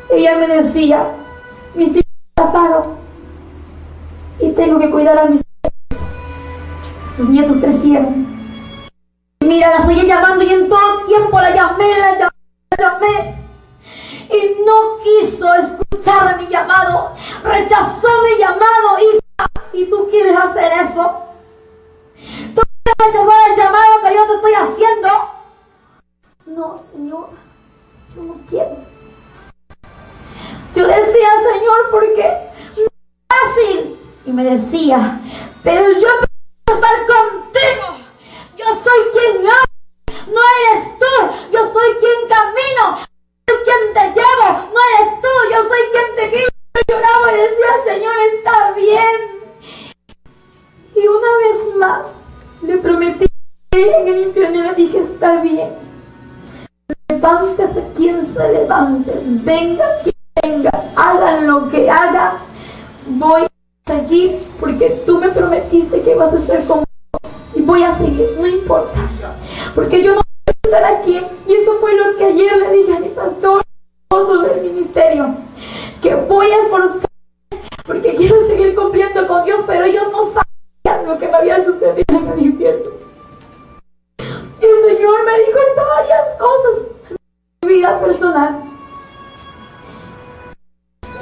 ella me decía: mis hijos se casaron y tengo que cuidar a mis hijos. Sus nietos crecieron. Y mira, la seguí llamando y en todo tiempo la llamé. Y no quiso escuchar mi llamado. Rechazó mi llamado, hija. ¿Y tú quieres hacer eso? ¿Tú quieres rechazar el llamado que yo te estoy haciendo? No, Señor, yo no quiero. Yo decía: Señor, porque no es fácil. Y me decía: pero yo quiero estar contigo. Yo soy quien habla, no eres tú. Yo soy quien camino, soy quien te llevo, no eres tú. Yo soy quien te guío. Yo lloraba y decía: Señor, está bien. Y una vez más le prometí en el infierno y le dije: está bien. Levántese quien se levante, venga quien venga, hagan lo que haga, voy a seguir porque tú me prometiste que vas a estar conmigo y voy a seguir, no importa, porque yo no voy a estar aquí. Y eso fue lo que ayer le dije a mi pastor del ministerio, que voy a esforzarme porque quiero seguir cumpliendo con Dios, pero ellos no sabían lo que me había sucedido en el infierno. Y el Señor me dijo varias cosas en mi vida personal.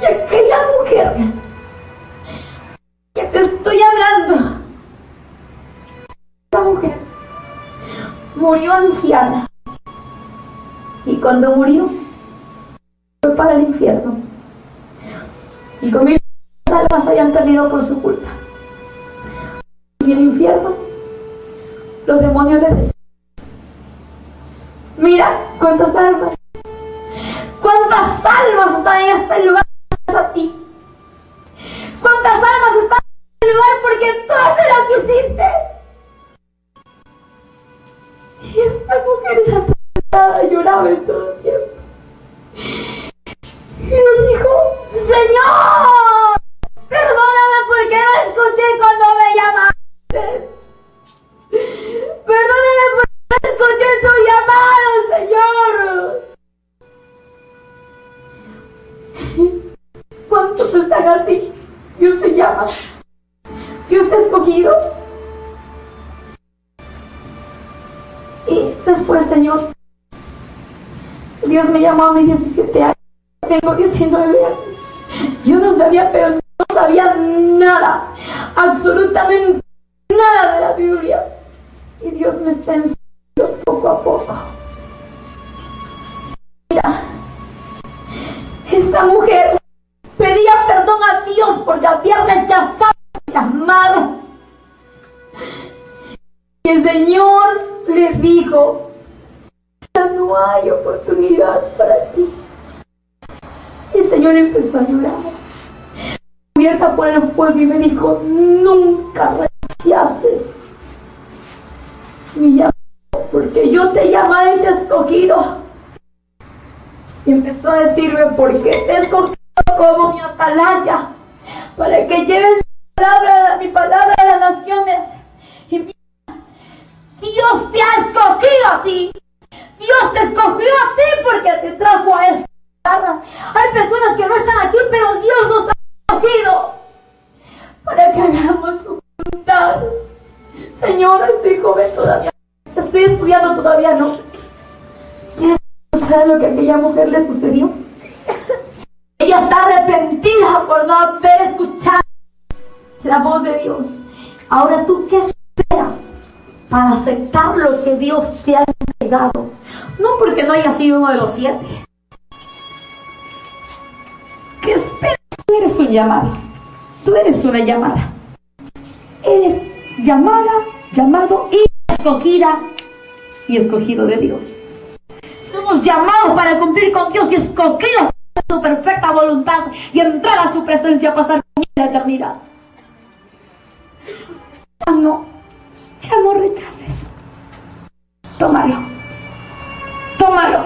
Y aquella mujer que te estoy hablando, esta mujer murió anciana. Y cuando murió, fue para el infierno. 5,000 almas se habían perdido por su culpa. Y en el infierno, los demonios le decían: mira, ¿cuántas almas están en este lugar gracias a ti? ¿Cuántas almas están en este lugar porque tú se las quisiste? Y esta mujer era asustada, lloraba en todo el tiempo. Y le dijo: Señor, perdóname porque no escuché cuando me llamaste. Perdóname porque no escuché tu llamado, Señor. ¿Cuántos están así? Dios te llama, Dios te ha escogido. Y después, Señor, Dios me llamó a mis 17 años. Tengo 19 años. Yo no sabía, pero no sabía nada, absolutamente nada de la Biblia. Y Dios me está enseñando poco a poco. Mira, esta mujer pedía perdón a Dios porque había rechazado el llamado. Y el Señor le dijo: ya no hay oportunidad para ti. El Señor empezó a llorar, cubierta por el fuego, y me dijo: nunca rechaces mi llamado, porque yo te he llamado y te he escogido. Y empezó a decirme: porque te he escogido como mi atalaya, para que lleves mi palabra a las naciones. Y mira, Dios te ha escogido a ti. Dios te escogió a ti porque te trajo a esta tierra. Hay personas que no están aquí, pero Dios nos ha escogido para que hagamos su voluntad. Señor, estoy joven todavía, estoy estudiando todavía no. ¿Quieres escuchar lo que a aquella mujer le sucedió? Ella está arrepentida por no haber escuchado la voz de Dios. Ahora, ¿tú qué esperas para aceptar lo que Dios te ha entregado? No porque no haya sido uno de los 7. ¿Qué esperas? Tú eres un llamado. Tú eres una llamada. Eres llamada, llamado y escogida y escogido de Dios. Somos llamados para cumplir con Dios y escogidos para su perfecta voluntad y entrar a su presencia, pasar con la eternidad. Ya no rechaces. Tómalo. Tómalo.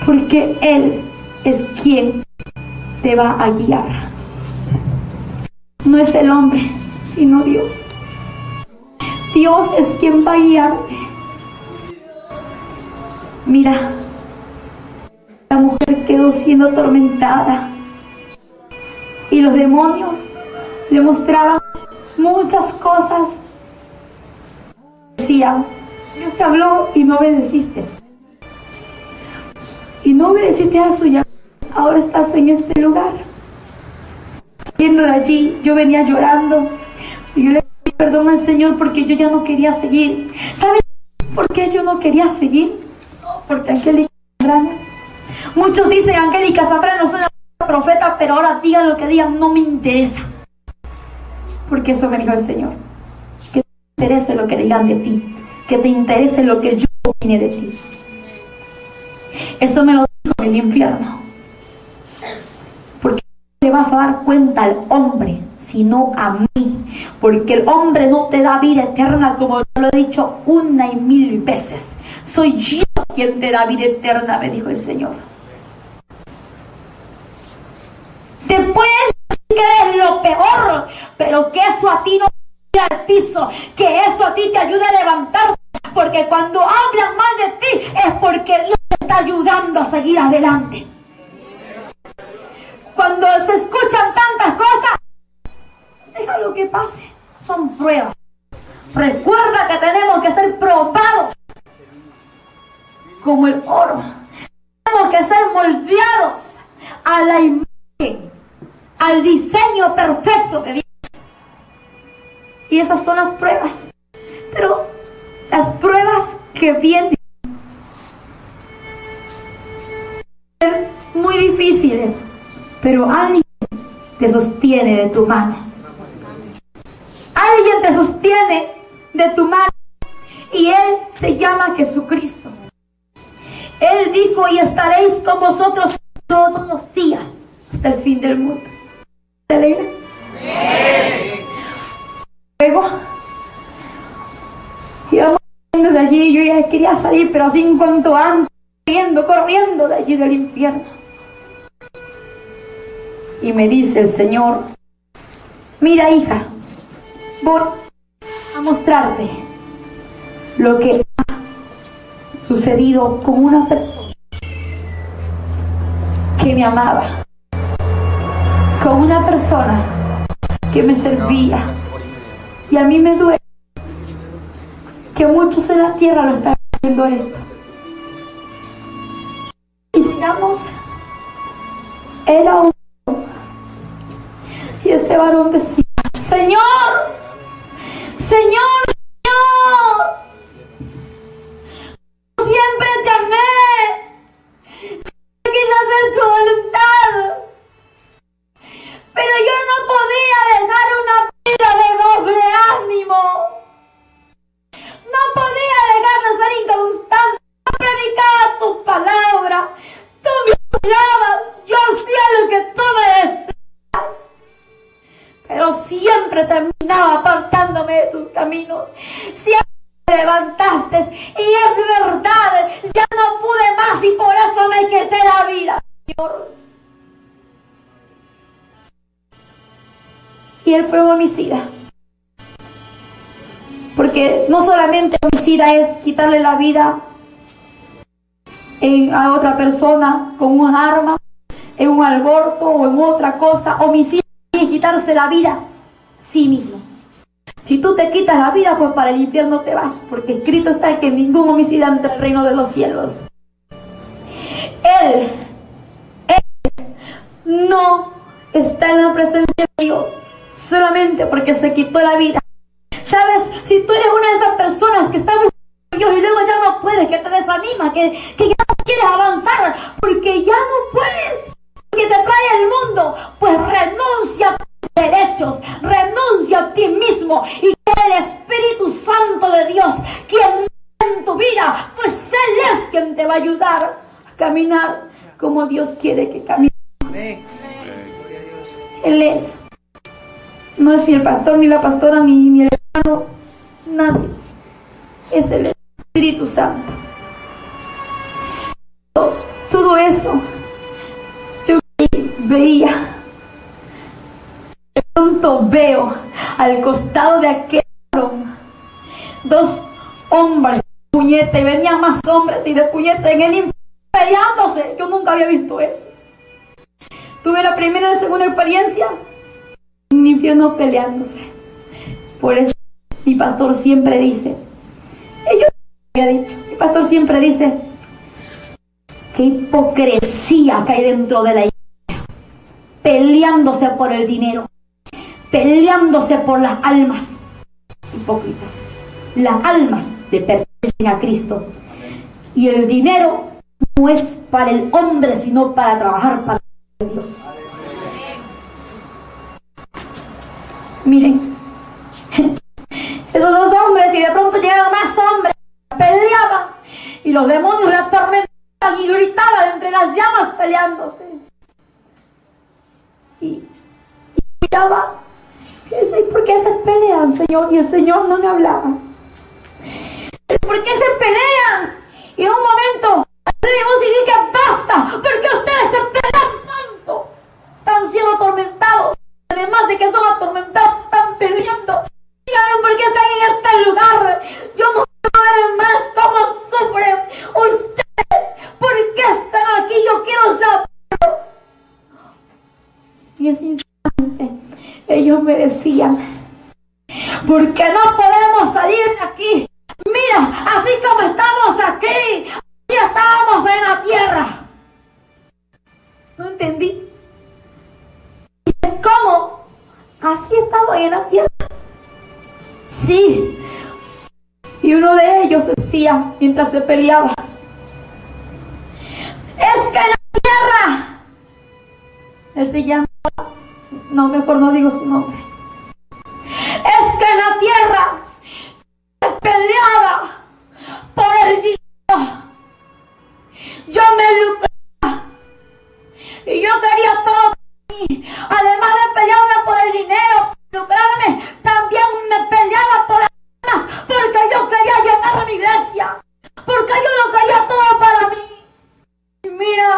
Porque Él es quien te va a guiar. No es el hombre, sino Dios. Dios es quien va a guiarte. Mira, la mujer quedó siendo atormentada y los demonios le mostraban muchas cosas. Decía, Dios te habló y no obedeciste. Y no obedeciste a su llamado. Ahora estás en este lugar. Yendo de allí, yo venía llorando. Y yo le pedí perdón al Señor porque yo ya no quería seguir. ¿Sabes por qué yo no quería seguir? No, porque Angélica Zambrano. Muchos dicen, Angélica Zambrano es una profeta, pero ahora digan lo que digan, no me interesa. Porque eso me dijo el Señor. Que te interese lo que digan de ti. Que te interese lo que yo opine de ti. Eso me lo dijo en el infierno. Porque no le vas a dar cuenta al hombre, sino a mí. Porque el hombre no te da vida eterna, como lo he dicho 1,000 veces. Soy yo quien te da vida eterna, me dijo el Señor. Te puedes decir que eres lo peor, pero que eso a ti no te tira al piso, que eso a ti te ayude a levantarte. Porque cuando hablan mal de ti es porque Dios te está ayudando a seguir adelante. Cuando se escuchan tantas cosas, déjalo que pase. Son pruebas. Recuerda que tenemos que ser probados como el oro. Tenemos que ser moldeados a la imagen, al diseño perfecto de Dios. Y esas son las pruebas. Pero las pruebas que vienen son muy difíciles, pero alguien te sostiene de tu mano. Alguien te sostiene de tu mano y Él se llama Jesucristo. Él dijo, y estaréis con vosotros todos los días hasta el fin del mundo. ¿Te alegra? Luego íbamos saliendo de allí, yo ya quería salir, pero así en cuanto ando, corriendo de allí del infierno. Y me dice el Señor, mira hija, voy a mostrarte lo que ha sucedido con una persona que me amaba, con una persona que me servía. Y a mí me duele que muchos en la tierra lo están haciendo esto. Y llegamos, era un varón, y este varón decía, Señor, Señor, Señor, siempre te amé, quise hacer tu voluntad, pero yo no podía dejar una vida de doble ánimo, no podía dejar de ser inconstante, no predicaba tu palabra, tú me hablabas, yo hacía lo que tú me decías, pero siempre terminaba apartándome de tus caminos, siempre me levantaste, y es verdad, ya no pude más y por eso me quité la vida, Señor. Y él fue homicida. Porque no solamente homicida es quitarle la vida a otra persona con un arma, en un alboroto o en otra cosa. Homicida es quitarse la vida a sí mismo. Si tú te quitas la vida, pues para el infierno te vas, porque escrito está que ningún homicida entra al reino de los cielos. Él no está en la presencia de Dios solamente porque se quitó la vida. ¿Sabes? Si tú eres una de esas personas que está buscando a Dios y luego ya no puedes, que te desanima, que ya no quieres avanzar, porque ya no puedes, porque te trae el mundo, pues renuncia a tus derechos, renuncia a ti mismo y que el Espíritu Santo de Dios, quien en tu vida, pues Él es quien te va a ayudar a caminar como Dios quiere que caminemos. Él es. No es ni el pastor, ni la pastora, ni el hermano, nadie. Es el Espíritu Santo. Todo eso yo veía. De pronto veo al costado de aquel varón 2 hombres de puñete, y venían más hombres y de puñete en el infierno peleándose. Yo nunca había visto eso. Tuve la primera y la segunda experiencia en el infierno peleándose. Por eso mi pastor siempre dice, mi pastor siempre dice, qué hipocresía que hay dentro de la iglesia, peleándose por el dinero, peleándose por las almas. Hipócritas. Las almas le pertenecen a Cristo, y el dinero no es para el hombre, sino para trabajar para Dios. Miren, esos 2 hombres, y de pronto llegaron más hombres, peleaban, y los demonios la atormentaban y gritaban entre las llamas peleándose. Y miraba y decía, ¿por qué se pelean, Señor? Y el Señor no me hablaba. ¿Por qué se pelean? Y en un momento debemos decir que basta, porque ustedes se pelean tanto, están siendo atormentados. Además de que son atormentados, están peleando. Díganme por qué están en este lugar. Yo no quiero ver más cómo sufren ustedes. ¿Por qué están aquí? Yo quiero saberlo. Y ese instante ellos me decían, ¿por qué no podemos salir de aquí? Mira, así como estamos aquí, ya estábamos en la tierra. No entendí. ¿Cómo? Así estaba en la tierra. Sí. Y uno de ellos decía mientras se peleaba, es que en la tierra, él se llama, no, mejor no digo su nombre, es que en la tierra se peleaba por el dinero. Yo me lucraba y yo quería todo. Además de pelearme por el dinero, por lucrarme, también me peleaba por las almas, porque yo quería llegar a mi iglesia, porque yo lo quería todo para mí. Y mira,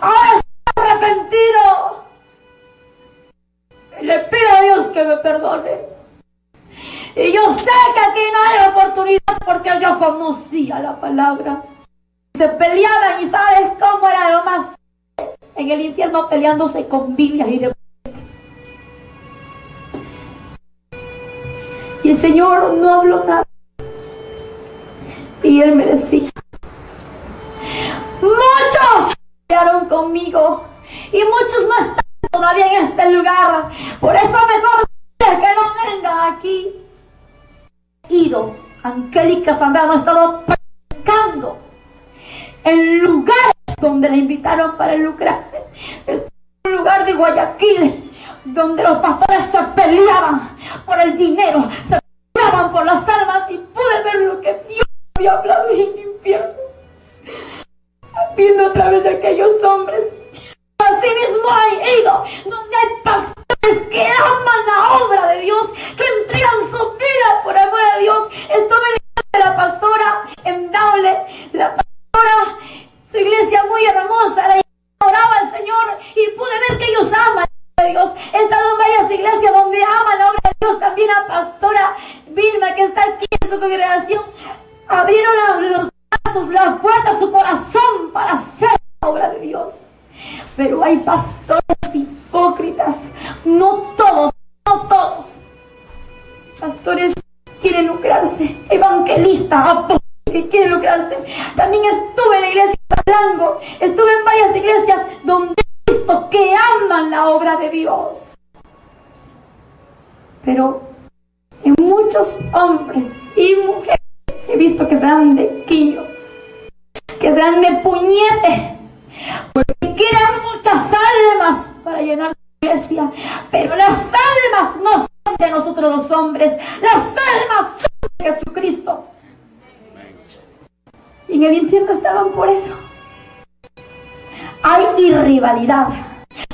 ahora estoy arrepentido. Le pido a Dios que me perdone. Y yo sé que aquí no hay oportunidad, porque yo conocía la palabra. Se peleaban, y ¿sabes cómo era lo más? En el infierno peleándose con Biblias y de... Y el Señor no habló nada. Y Él me decía, muchos pelearon conmigo y muchos no están todavía en este lugar. Por eso mejor que no vengan aquí. Ido, Angélica Zambrano ha estado predicando en lugares donde le invitaron para lucrarse. Es un lugar de Guayaquil donde los pastores se peleaban por el dinero, se peleaban por las almas, y pude ver lo que Dios había hablado en el infierno, viendo a través de aquellos hombres. Así mismo he ido donde hay pastores que aman la obra de Dios, que entregan su vida por amor a Dios. Estuve en la pastora en Daule, la pastora, su iglesia muy hermosa, la adoraba al Señor, y pude ver que ellos aman a Dios. He estado en varias iglesias donde aman la obra de Dios. También a pastora Vilma, que está aquí en su congregación, abrieron los brazos, las puertas, su corazón para hacer la obra de Dios. Pero hay pastores hipócritas, no todos, pastores quieren lucrarse, evangelistas, apóstoles que quieren lucrarse. También estuve en la iglesia de Palango, estuve en varias iglesias donde he visto que aman la obra de Dios. Pero en muchos hombres y mujeres he visto que se dan de quillo, que se dan de puñete, porque quieren muchas almas para llenar su iglesia, pero las almas no son de nosotros los hombres, las almas son de Jesucristo. Y en el infierno estaban por eso. Hay rivalidad,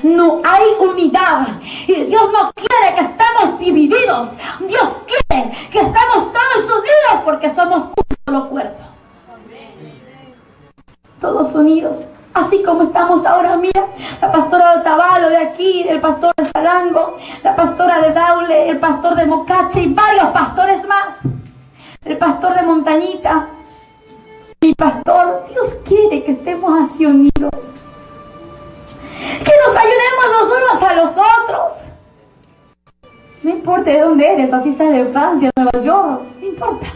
no hay unidad, y Dios no quiere que estemos divididos. Dios quiere que estemos todos unidos, porque somos un solo cuerpo. Todos unidos, así como estamos ahora. Mira, la pastora de Otavalo de aquí, el pastor de Salango, la pastora de Daule, el pastor de Mocache y varios pastores más, el pastor de Montañita, mi pastor. Dios quiere que estemos así unidos, que nos ayudemos los unos a los otros. No importa de dónde eres, así sea de Francia, de Nueva York, no importa,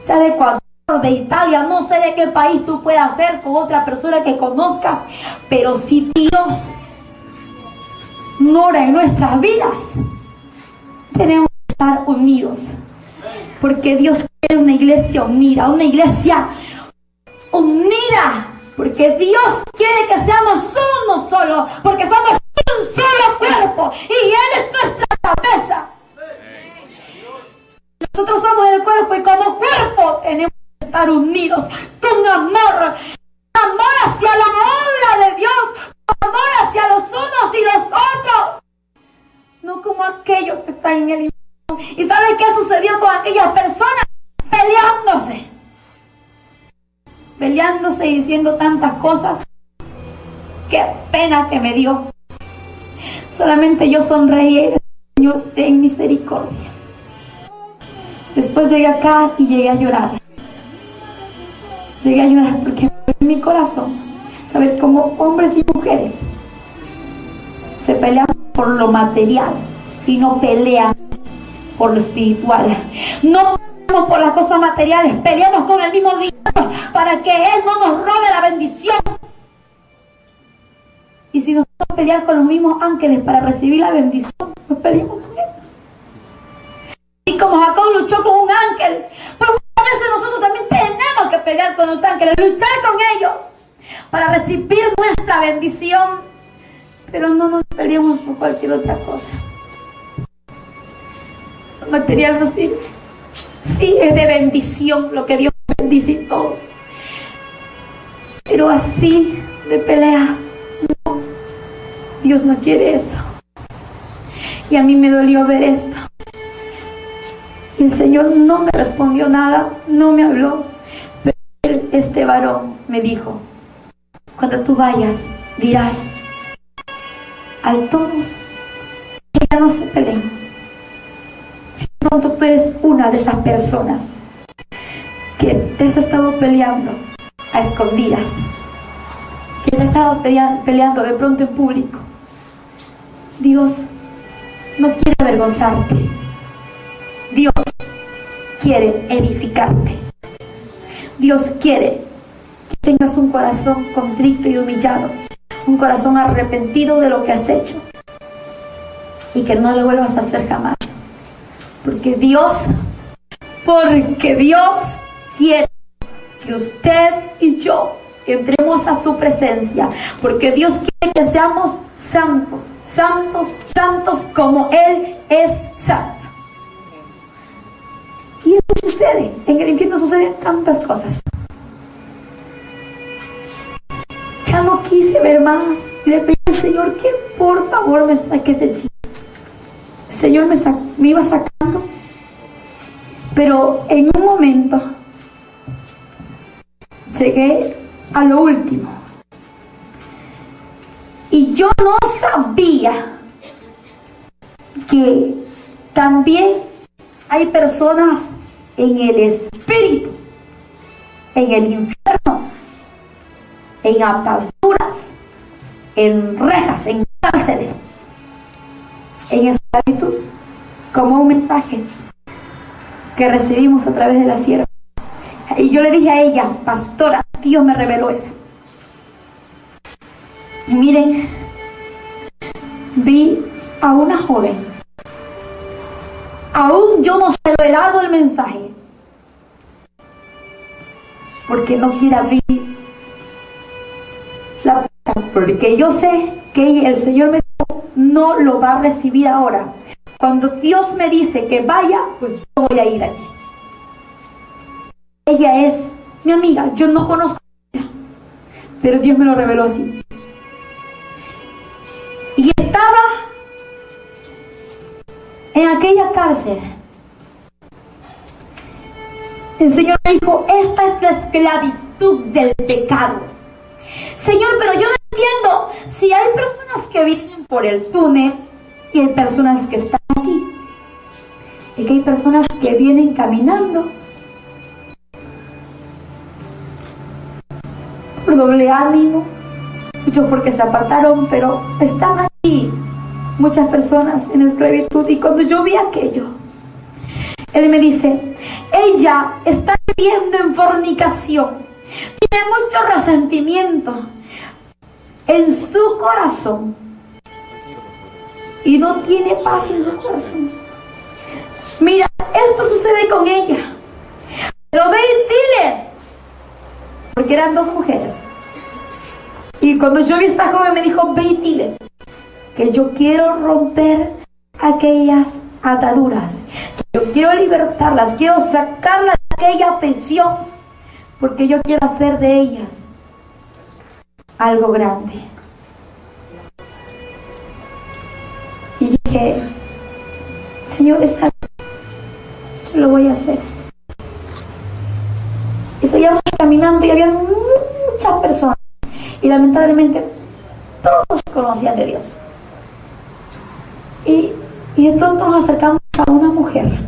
sea de Ecuador, de Italia, no sé de qué país tú puedas ser, con otra persona que conozcas, pero si Dios mora en nuestras vidas, tenemos que estar unidos, porque Dios quiere una iglesia unida, porque Dios quiere que seamos uno solo, porque somos un solo cuerpo y Él es nuestra cabeza. Nosotros somos el cuerpo, y como cuerpo tenemos que estar unidos con amor hacia la obra de Dios, amor hacia los unos y los otros, no como aquellos que están en el infierno. ¿Y saben qué sucedió con aquellas personas? Peleándose y diciendo tantas cosas. Qué pena que me dio. Solamente yo sonreí y dije: Señor, ten misericordia. Después llegué acá y llegué a llorar. Porque en mi corazón saber cómo hombres y mujeres se pelean por lo material y no pelean por lo espiritual. No peleamos por las cosas materiales, peleamos con el mismo Dios para que Él no nos robe la bendición. Y si nos vamos a pelear con los mismos ángeles para recibir la bendición, nos peleamos con ellos. Y como Jacob luchó con un ángel, pues muchas veces nosotros también tenemos que pelear con los ángeles, luchar con ellos para recibir nuestra bendición. Pero no nos peleemos por cualquier otra cosa. Lo material no sirve. Sí, es de bendición lo que Dios bendice y todo, pero así de pelea, no. Dios no quiere eso. Y a mí me dolió ver esto. Y el Señor no me respondió nada, no me habló. Pero este varón me dijo: cuando tú vayas, dirás a todos que ya no se peleen. Si pronto tú eres una de esas personas que te has estado peleando a escondidas, que te has estado peleando de pronto en público, Dios no quiere avergonzarte. Dios quiere edificarte. Dios quiere que tengas un corazón contrito y humillado, un corazón arrepentido de lo que has hecho, y que no lo vuelvas a hacer jamás. Porque Dios quiere que usted y yo entremos a su presencia, porque Dios quiere que seamos santos, santos, santos como Él es santo. Y eso sucede, en el infierno suceden tantas cosas. Ya no quise ver más, y le pedí al Señor que por favor me saque de allí. El Señor me iba sacando, pero en un momento llegué a lo último, y yo no sabía que también hay personas en el espíritu, en el infierno, en ataduras, en rejas, en cárceles, en esclavitud, como un mensaje que recibimos a través de la sierva. Y yo le dije a ella, pastora, Dios me reveló eso. Y miren, vi a una joven. Aún yo no se lo he dado el mensaje, porque no quiere abrir la puerta, porque yo sé que el Señor me dijo, no lo va a recibir ahora. Cuando Dios me dice que vaya, pues yo voy a ir allí. Ella es mi amiga, yo no conozco a ella, pero Dios me lo reveló así. Y estaba en aquella cárcel. El Señor me dijo, esta es la esclavitud del pecado. Señor, pero yo no entiendo si hay personas que vienen por el túnel y hay personas que están aquí. Es que hay personas que vienen caminando por doble ánimo, muchos porque se apartaron, pero están aquí muchas personas en esclavitud. Y cuando yo vi aquello, Él me dice, ella está viviendo en fornicación, tiene mucho resentimiento en su corazón y no tiene paz en su corazón. Mira, esto sucede con ella, pero ve y diles, porque eran dos mujeres. Y cuando yo vi a esta joven me dijo, ve y diles que yo quiero romper aquellas ataduras, que yo quiero libertarlas, quiero sacarlas de aquella prisión, porque yo quiero hacer de ellas algo grande. Y dije, Señor, yo lo voy a hacer. Y seguíamos caminando y había muchas personas, y lamentablemente todos conocían de Dios. Y de pronto nos acercamos a una mujer.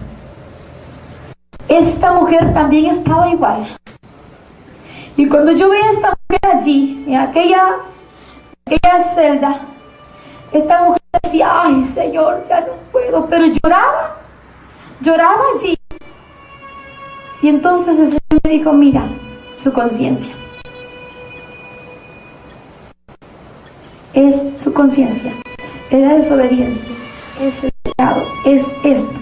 Esta mujer también estaba igual. Y cuando yo veía a esta mujer allí, en aquella celda, esta mujer decía, ay Señor, ya no puedo, pero lloraba allí. Y entonces el Señor me dijo, mira, su conciencia. Es su conciencia, es la desobediencia, es el pecado, es esto.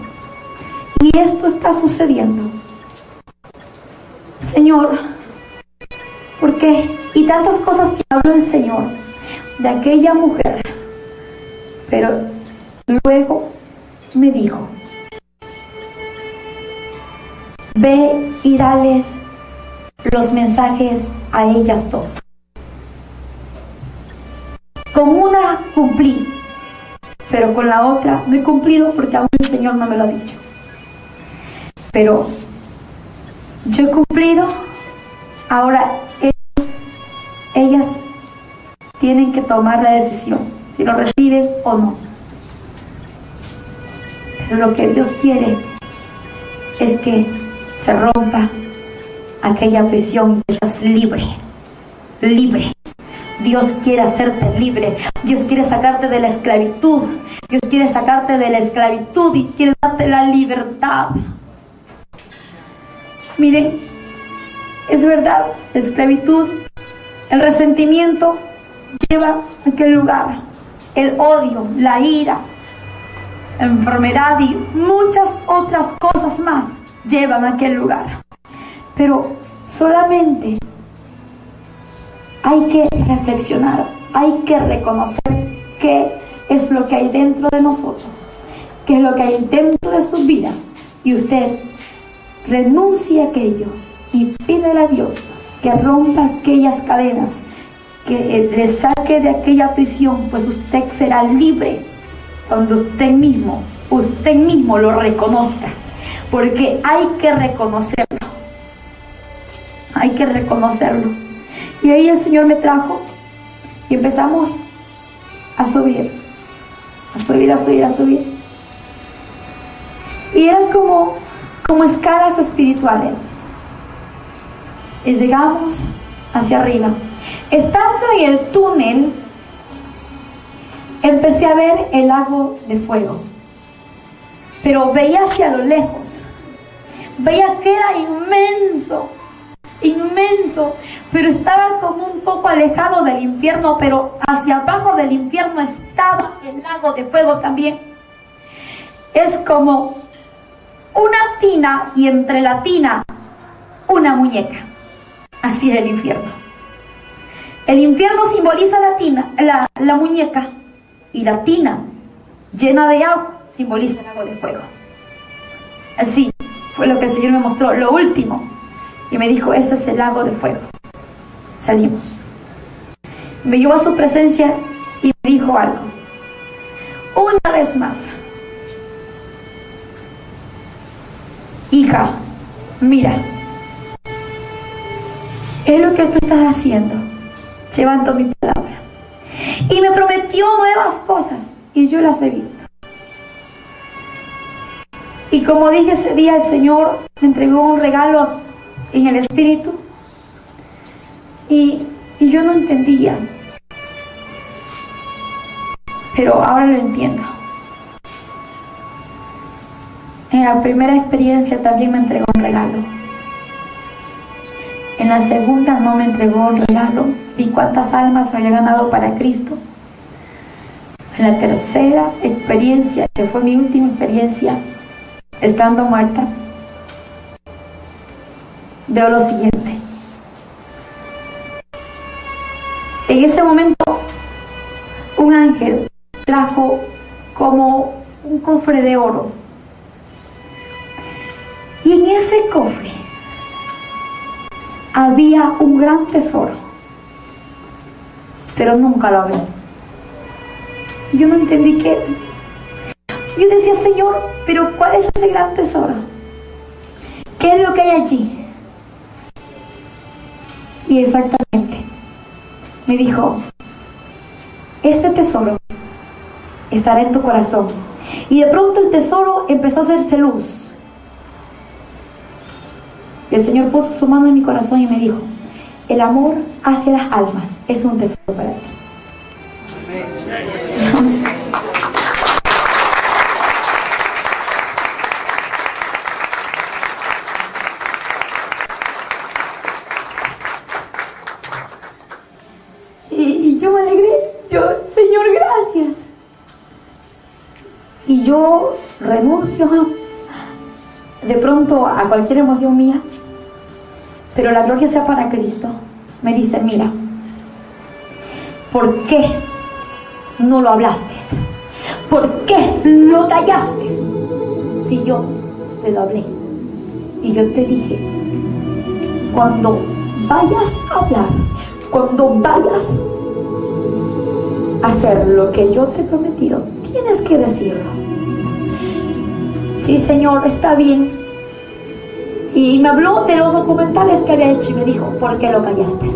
Y esto está sucediendo. Señor, ¿por qué? Y tantas cosas que habló el Señor de aquella mujer. Pero luego me dijo, ve y dales los mensajes a ellas dos. Con una cumplí, pero con la otra no he cumplido porque aún el Señor no me lo ha dicho. Pero yo he cumplido, ahora ellas tienen que tomar la decisión, si lo reciben o no. Pero lo que Dios quiere es que se rompa aquella prisión y que seas libre, libre. Dios quiere hacerte libre. Dios quiere sacarte de la esclavitud. Dios quiere sacarte de la esclavitud y quiere darte la libertad. Miren, es verdad, la esclavitud, el resentimiento lleva a aquel lugar. El odio, la ira, la enfermedad y muchas otras cosas más llevan a aquel lugar. Pero solamente hay que reflexionar, hay que reconocer qué es lo que hay dentro de nosotros, qué es lo que hay dentro de su vida, y usted renuncie a aquello y pídele a Dios que rompa aquellas cadenas, que le saque de aquella prisión, pues usted será libre cuando usted mismo lo reconozca, porque hay que reconocerlo, hay que reconocerlo. Y ahí el Señor me trajo y empezamos a subir, a subir, a subir, a subir. Y eran como escalas espirituales. Y llegamos hacia arriba. Estando en el túnel, empecé a ver el lago de fuego. Pero veía hacia lo lejos. veía que era inmenso, inmenso, pero estaba como un poco alejado del infierno, pero hacia abajo del infierno estaba el lago de fuego también. Es como una tina y entre la tina una muñeca. Así es el infierno. El infierno simboliza la tina, la muñeca, y la tina llena de agua simboliza el lago de fuego. Así fue lo que el Señor me mostró, lo último, y me dijo: ese es el lago de fuego. Salimos. Me llevó a su presencia y me dijo algo. Una vez más: hija, mira, es lo que tú estás haciendo, llevando mi palabra. Y me prometió nuevas cosas y yo las he visto. Y como dije ese día, el Señor me entregó un regalo en el Espíritu y yo no entendía, pero ahora lo entiendo. En la primera experiencia también me entregó un regalo. En la segunda no me entregó un regalo. Vi cuántas almas había ganado para Cristo. En la tercera experiencia, que fue mi última experiencia, estando muerta, veo lo siguiente. En ese momento, un ángel trajo como un cofre de oro. Y en ese cofre había un gran tesoro, pero nunca lo abrí. Y yo no entendí qué era. Yo decía: Señor, pero ¿cuál es ese gran tesoro? ¿Qué es lo que hay allí? Y exactamente me dijo: este tesoro estará en tu corazón. Y de pronto el tesoro empezó a hacerse luz. Y el Señor puso su mano en mi corazón y me dijo: el amor hacia las almas es un tesoro para ti. Y yo me alegré. Señor, gracias. Y yo renuncio de pronto a cualquier emoción mía, pero la gloria sea para Cristo. Me dice: mira, ¿por qué no lo hablaste? ¿Por qué lo callaste? Si yo te lo hablé y yo te dije: cuando vayas a hablar, cuando vayas a hacer lo que yo te he prometido, tienes que decirlo. Sí, Señor, está bien. Y me habló de los documentales que había hecho y me dijo: ¿por qué lo callaste?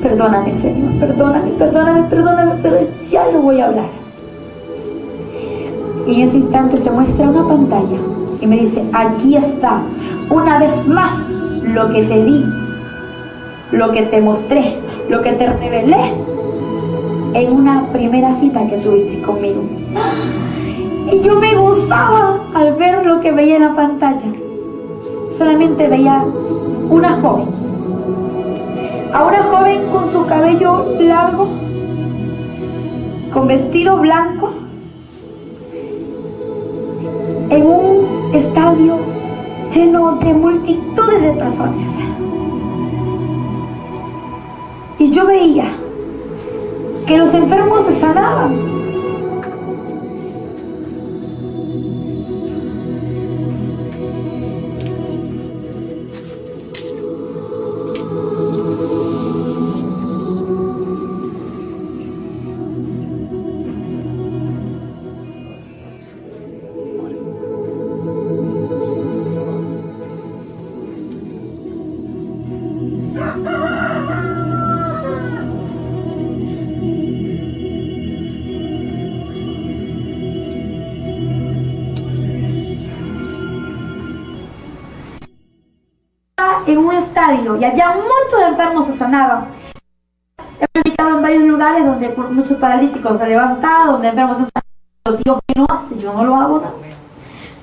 Perdóname, Señor, perdóname, pero ya lo voy a hablar. Y en ese instante se muestra una pantalla y me dice: aquí está, una vez más, lo que te di, lo que te mostré, lo que te revelé en una primera cita que tuviste conmigo. Y yo me gozaba al ver lo que veía en la pantalla. Solamente veía una joven, a una joven con su cabello largo, con vestido blanco, en un estadio lleno de multitudes de personas. Y yo veía que los enfermos se sanaban. En un estadio y había muchos enfermos se sanaban. He predicado en varios lugares donde muchos paralíticos se levantaban, donde enfermos se sanaban. Dios que no hace, yo no lo hago, no.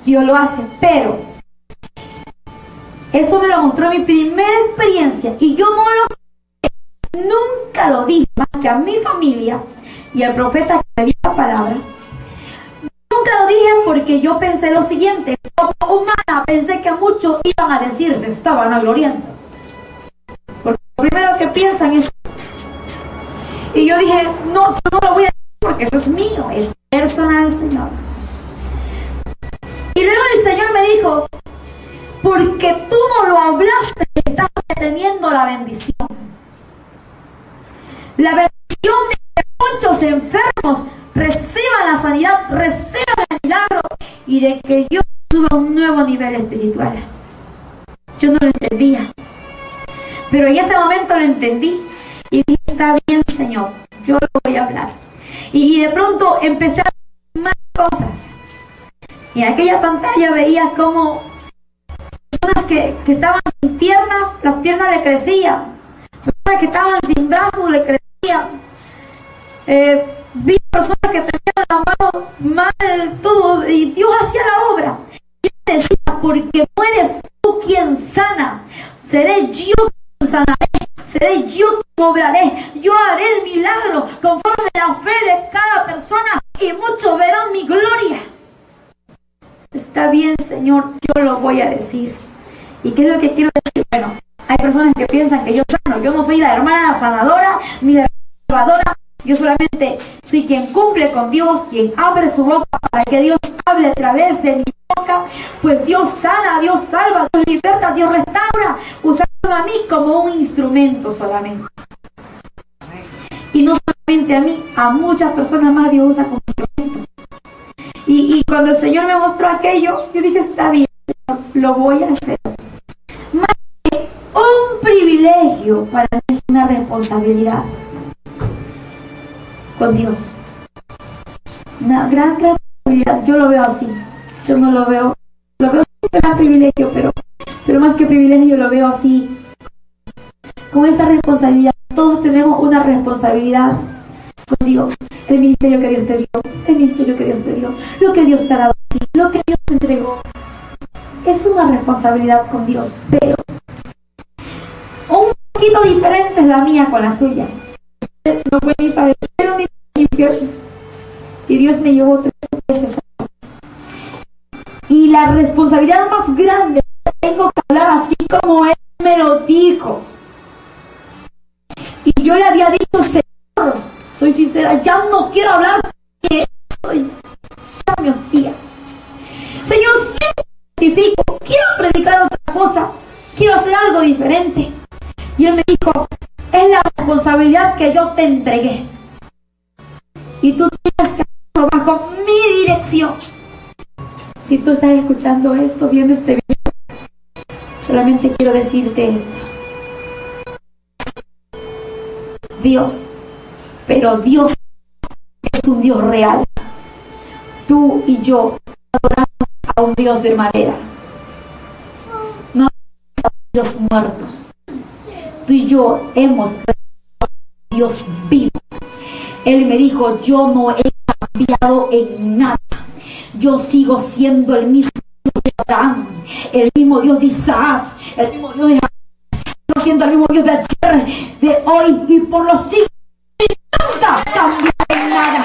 Dios lo hace, pero Eso me lo mostró mi primera experiencia y yo nunca lo dije más que a mi familia y al profeta que me dio la palabra. Nunca lo dije porque yo pensé lo siguiente: como humana pensé que muchos iban a decir, se estaban gloriando. Porque lo primero que piensan es... Y yo dije, no, yo no lo voy a decir porque esto es mío, es personal, Señor. Y luego el Señor me dijo, porque tú no lo hablaste, estás deteniendo la bendición. La bendición de que muchos enfermos reciban la sanidad, reciban el milagro y de que yo suba a un nuevo nivel espiritual. Yo no lo entendía, pero en ese momento lo entendí y dije, está bien, Señor, yo lo voy a hablar. Y de pronto empecé a ver más cosas. Y en aquella pantalla veía como personas que estaban sin piernas, las piernas le crecían. Personas que estaban sin brazos le crecían. Vi personas que tenían la mano mal, todo, y Dios hacía la obra. Y yo decía, porque no eres tú quien sana, seré yo quien sanaré, seré yo quien obraré, yo haré el milagro conforme la fe de cada persona y muchos verán mi gloria. Está bien, Señor, yo lo voy a decir. ¿Y qué es lo que quiero decir? Bueno, hay personas que piensan que yo sano. Yo no soy la hermana sanadora ni la salvadora. Yo solamente soy quien cumple con Dios, quien abre su boca para que Dios hable a través de mi boca. Pues Dios sana, Dios salva, Dios liberta, Dios restaura, usando a mí como un instrumento solamente. Y no solamente a mí, a muchas personas más Dios usa como instrumento. Y cuando el Señor me mostró aquello, yo dije, está bien, lo voy a hacer. Más que un privilegio, para mí es una responsabilidad con Dios. Una gran responsabilidad. Yo lo veo así. Yo no lo veo como un gran privilegio, pero más que privilegio lo veo así. Con esa responsabilidad. Todos tenemos una responsabilidad con Dios. El ministerio que Dios te dio, el ministerio que Dios te dio, lo que Dios te ha dado a ti, lo que Dios te entregó. Es una responsabilidad con Dios, pero un poquito diferente es la mía con la suya. No fue mi padre, pero mi infierno. Y Dios me llevó 3 veces. Y la responsabilidad más grande, tengo que hablar así como Él me lo dijo. Y yo le había dicho, Señor, soy sincera, ya no quiero hablar porque ya me hostía. Señor, siempre testifico, quiero predicar otra cosa, quiero hacer algo diferente. Y Él me dijo, es la responsabilidad que yo te entregué. Y tú tienes que hacerlo bajo mi dirección. Si tú estás escuchando esto, viendo este video, solamente quiero decirte esto. Dios, pero Dios es un Dios real. Tú y yo adoramos a un Dios de madera, no a un Dios muerto. Tú y yo hemos a un Dios vivo. Él me dijo, yo no he cambiado en nada. Yo sigo siendo el mismo Dios de Abraham, el mismo Dios de Isaac, el mismo Dios de Jacob. Sigo siendo el mismo Dios de ayer, de hoy y por los siglos. Nunca cambiaré en nada.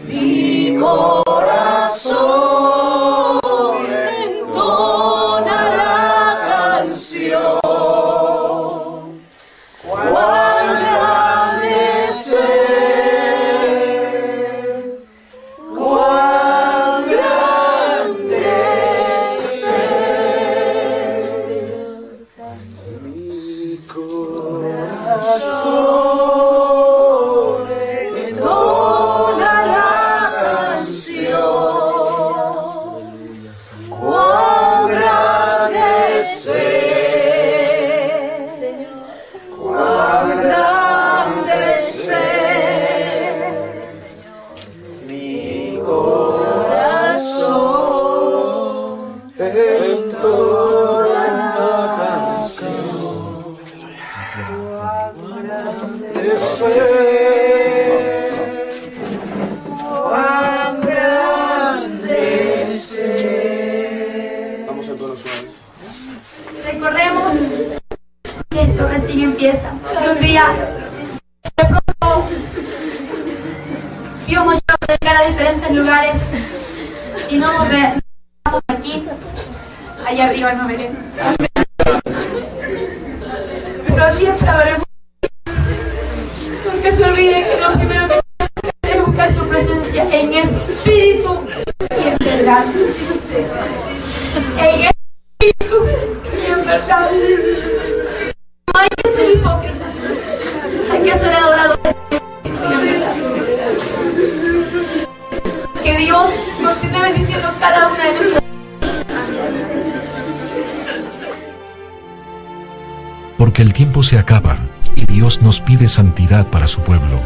Mi corazón entona la canción. Cuán grande es Él, cuán grande es Él. Mi corazón entona la canción. Cuán grande es Él, cuán grande es Él. Mi corazón entona la canción. limpieza. Y un día, de pronto, Dios nos lleva a predicar a diferentes lugares y no nos vemos aquí, allá arriba no veremos. Pero siempre habremos. Nunca se olvide que lo primero que es buscar su presencia en espíritu y en verdad. En espíritu y en verdad. No hay que ser hipócritas, hay que ser adoradores y en verdad. Que Dios continúe bendiciendo cada una de nuestras. Porque el tiempo se acaba y Dios nos pide santidad para su pueblo,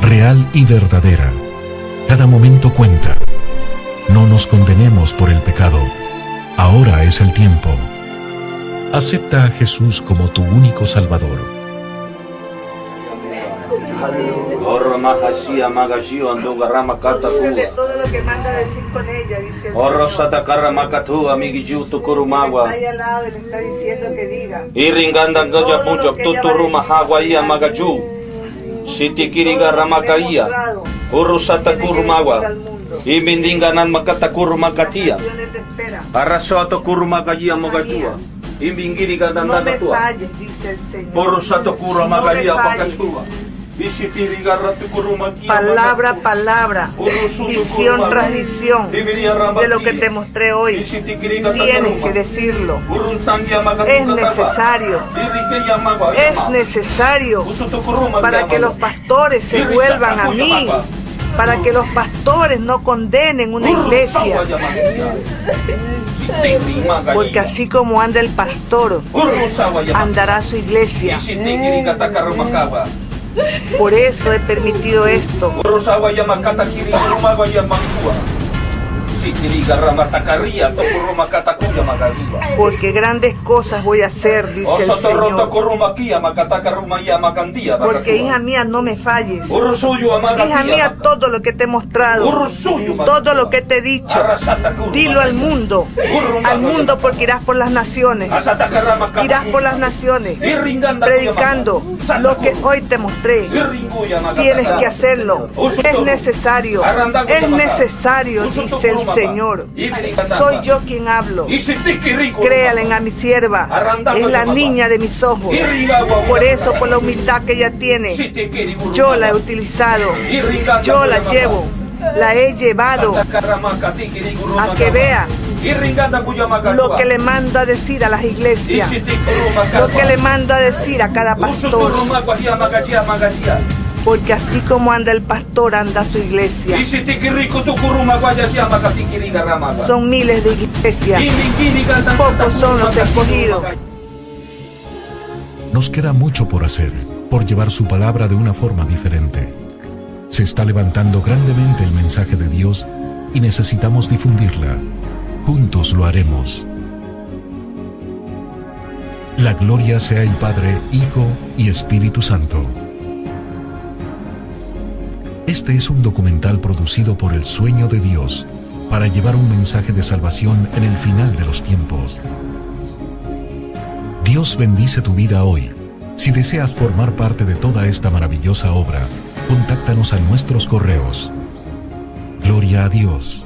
real y verdadera. Cada momento cuenta. No nos condenemos por el pecado. Ahora es el tiempo. Acepta a Jesús como tu único Salvador. Todo lo que manda decir con ella, dice el Señor. Está ahí al lado y le está diciendo que diga. No me falles, dice el Señor. No me falles. Palabra, palabra, visión tras visión de lo que te mostré hoy. Tienes que decirlo. Es necesario para que los pastores se vuelvan a mí, para que los pastores no condenen una iglesia. Porque así como anda el pastor, andará su iglesia. Por eso he permitido esto. Porque grandes cosas voy a hacer, dice el Señor. Porque hija mía, no me falles. Hija mía, todo lo que te he mostrado, todo lo que te he dicho, dilo al mundo porque irás por las naciones. Irás por las naciones predicando lo que hoy te mostré. Tienes que hacerlo. Es necesario, dice el Señor. Soy yo quien hablo. Créalen a mi sierva. Es la niña de mis ojos. Por eso, por la humildad que ella tiene, yo la he utilizado. Yo la llevo. La he llevado a que vea lo que le mando a decir a las iglesias, lo que le mando a decir a cada pastor. Porque así como anda el pastor, anda su iglesia. Son miles de iglesias, pocos son los escogidos. Nos queda mucho por hacer, por llevar su palabra de una forma diferente. Se está levantando grandemente el mensaje de Dios y necesitamos difundirla. Juntos lo haremos. La gloria sea el Padre, Hijo y Espíritu Santo. Este es un documental producido por El Sueño de Dios para llevar un mensaje de salvación en el final de los tiempos. Dios bendice tu vida hoy. Si deseas formar parte de toda esta maravillosa obra, contáctanos a nuestros correos. Gloria a Dios.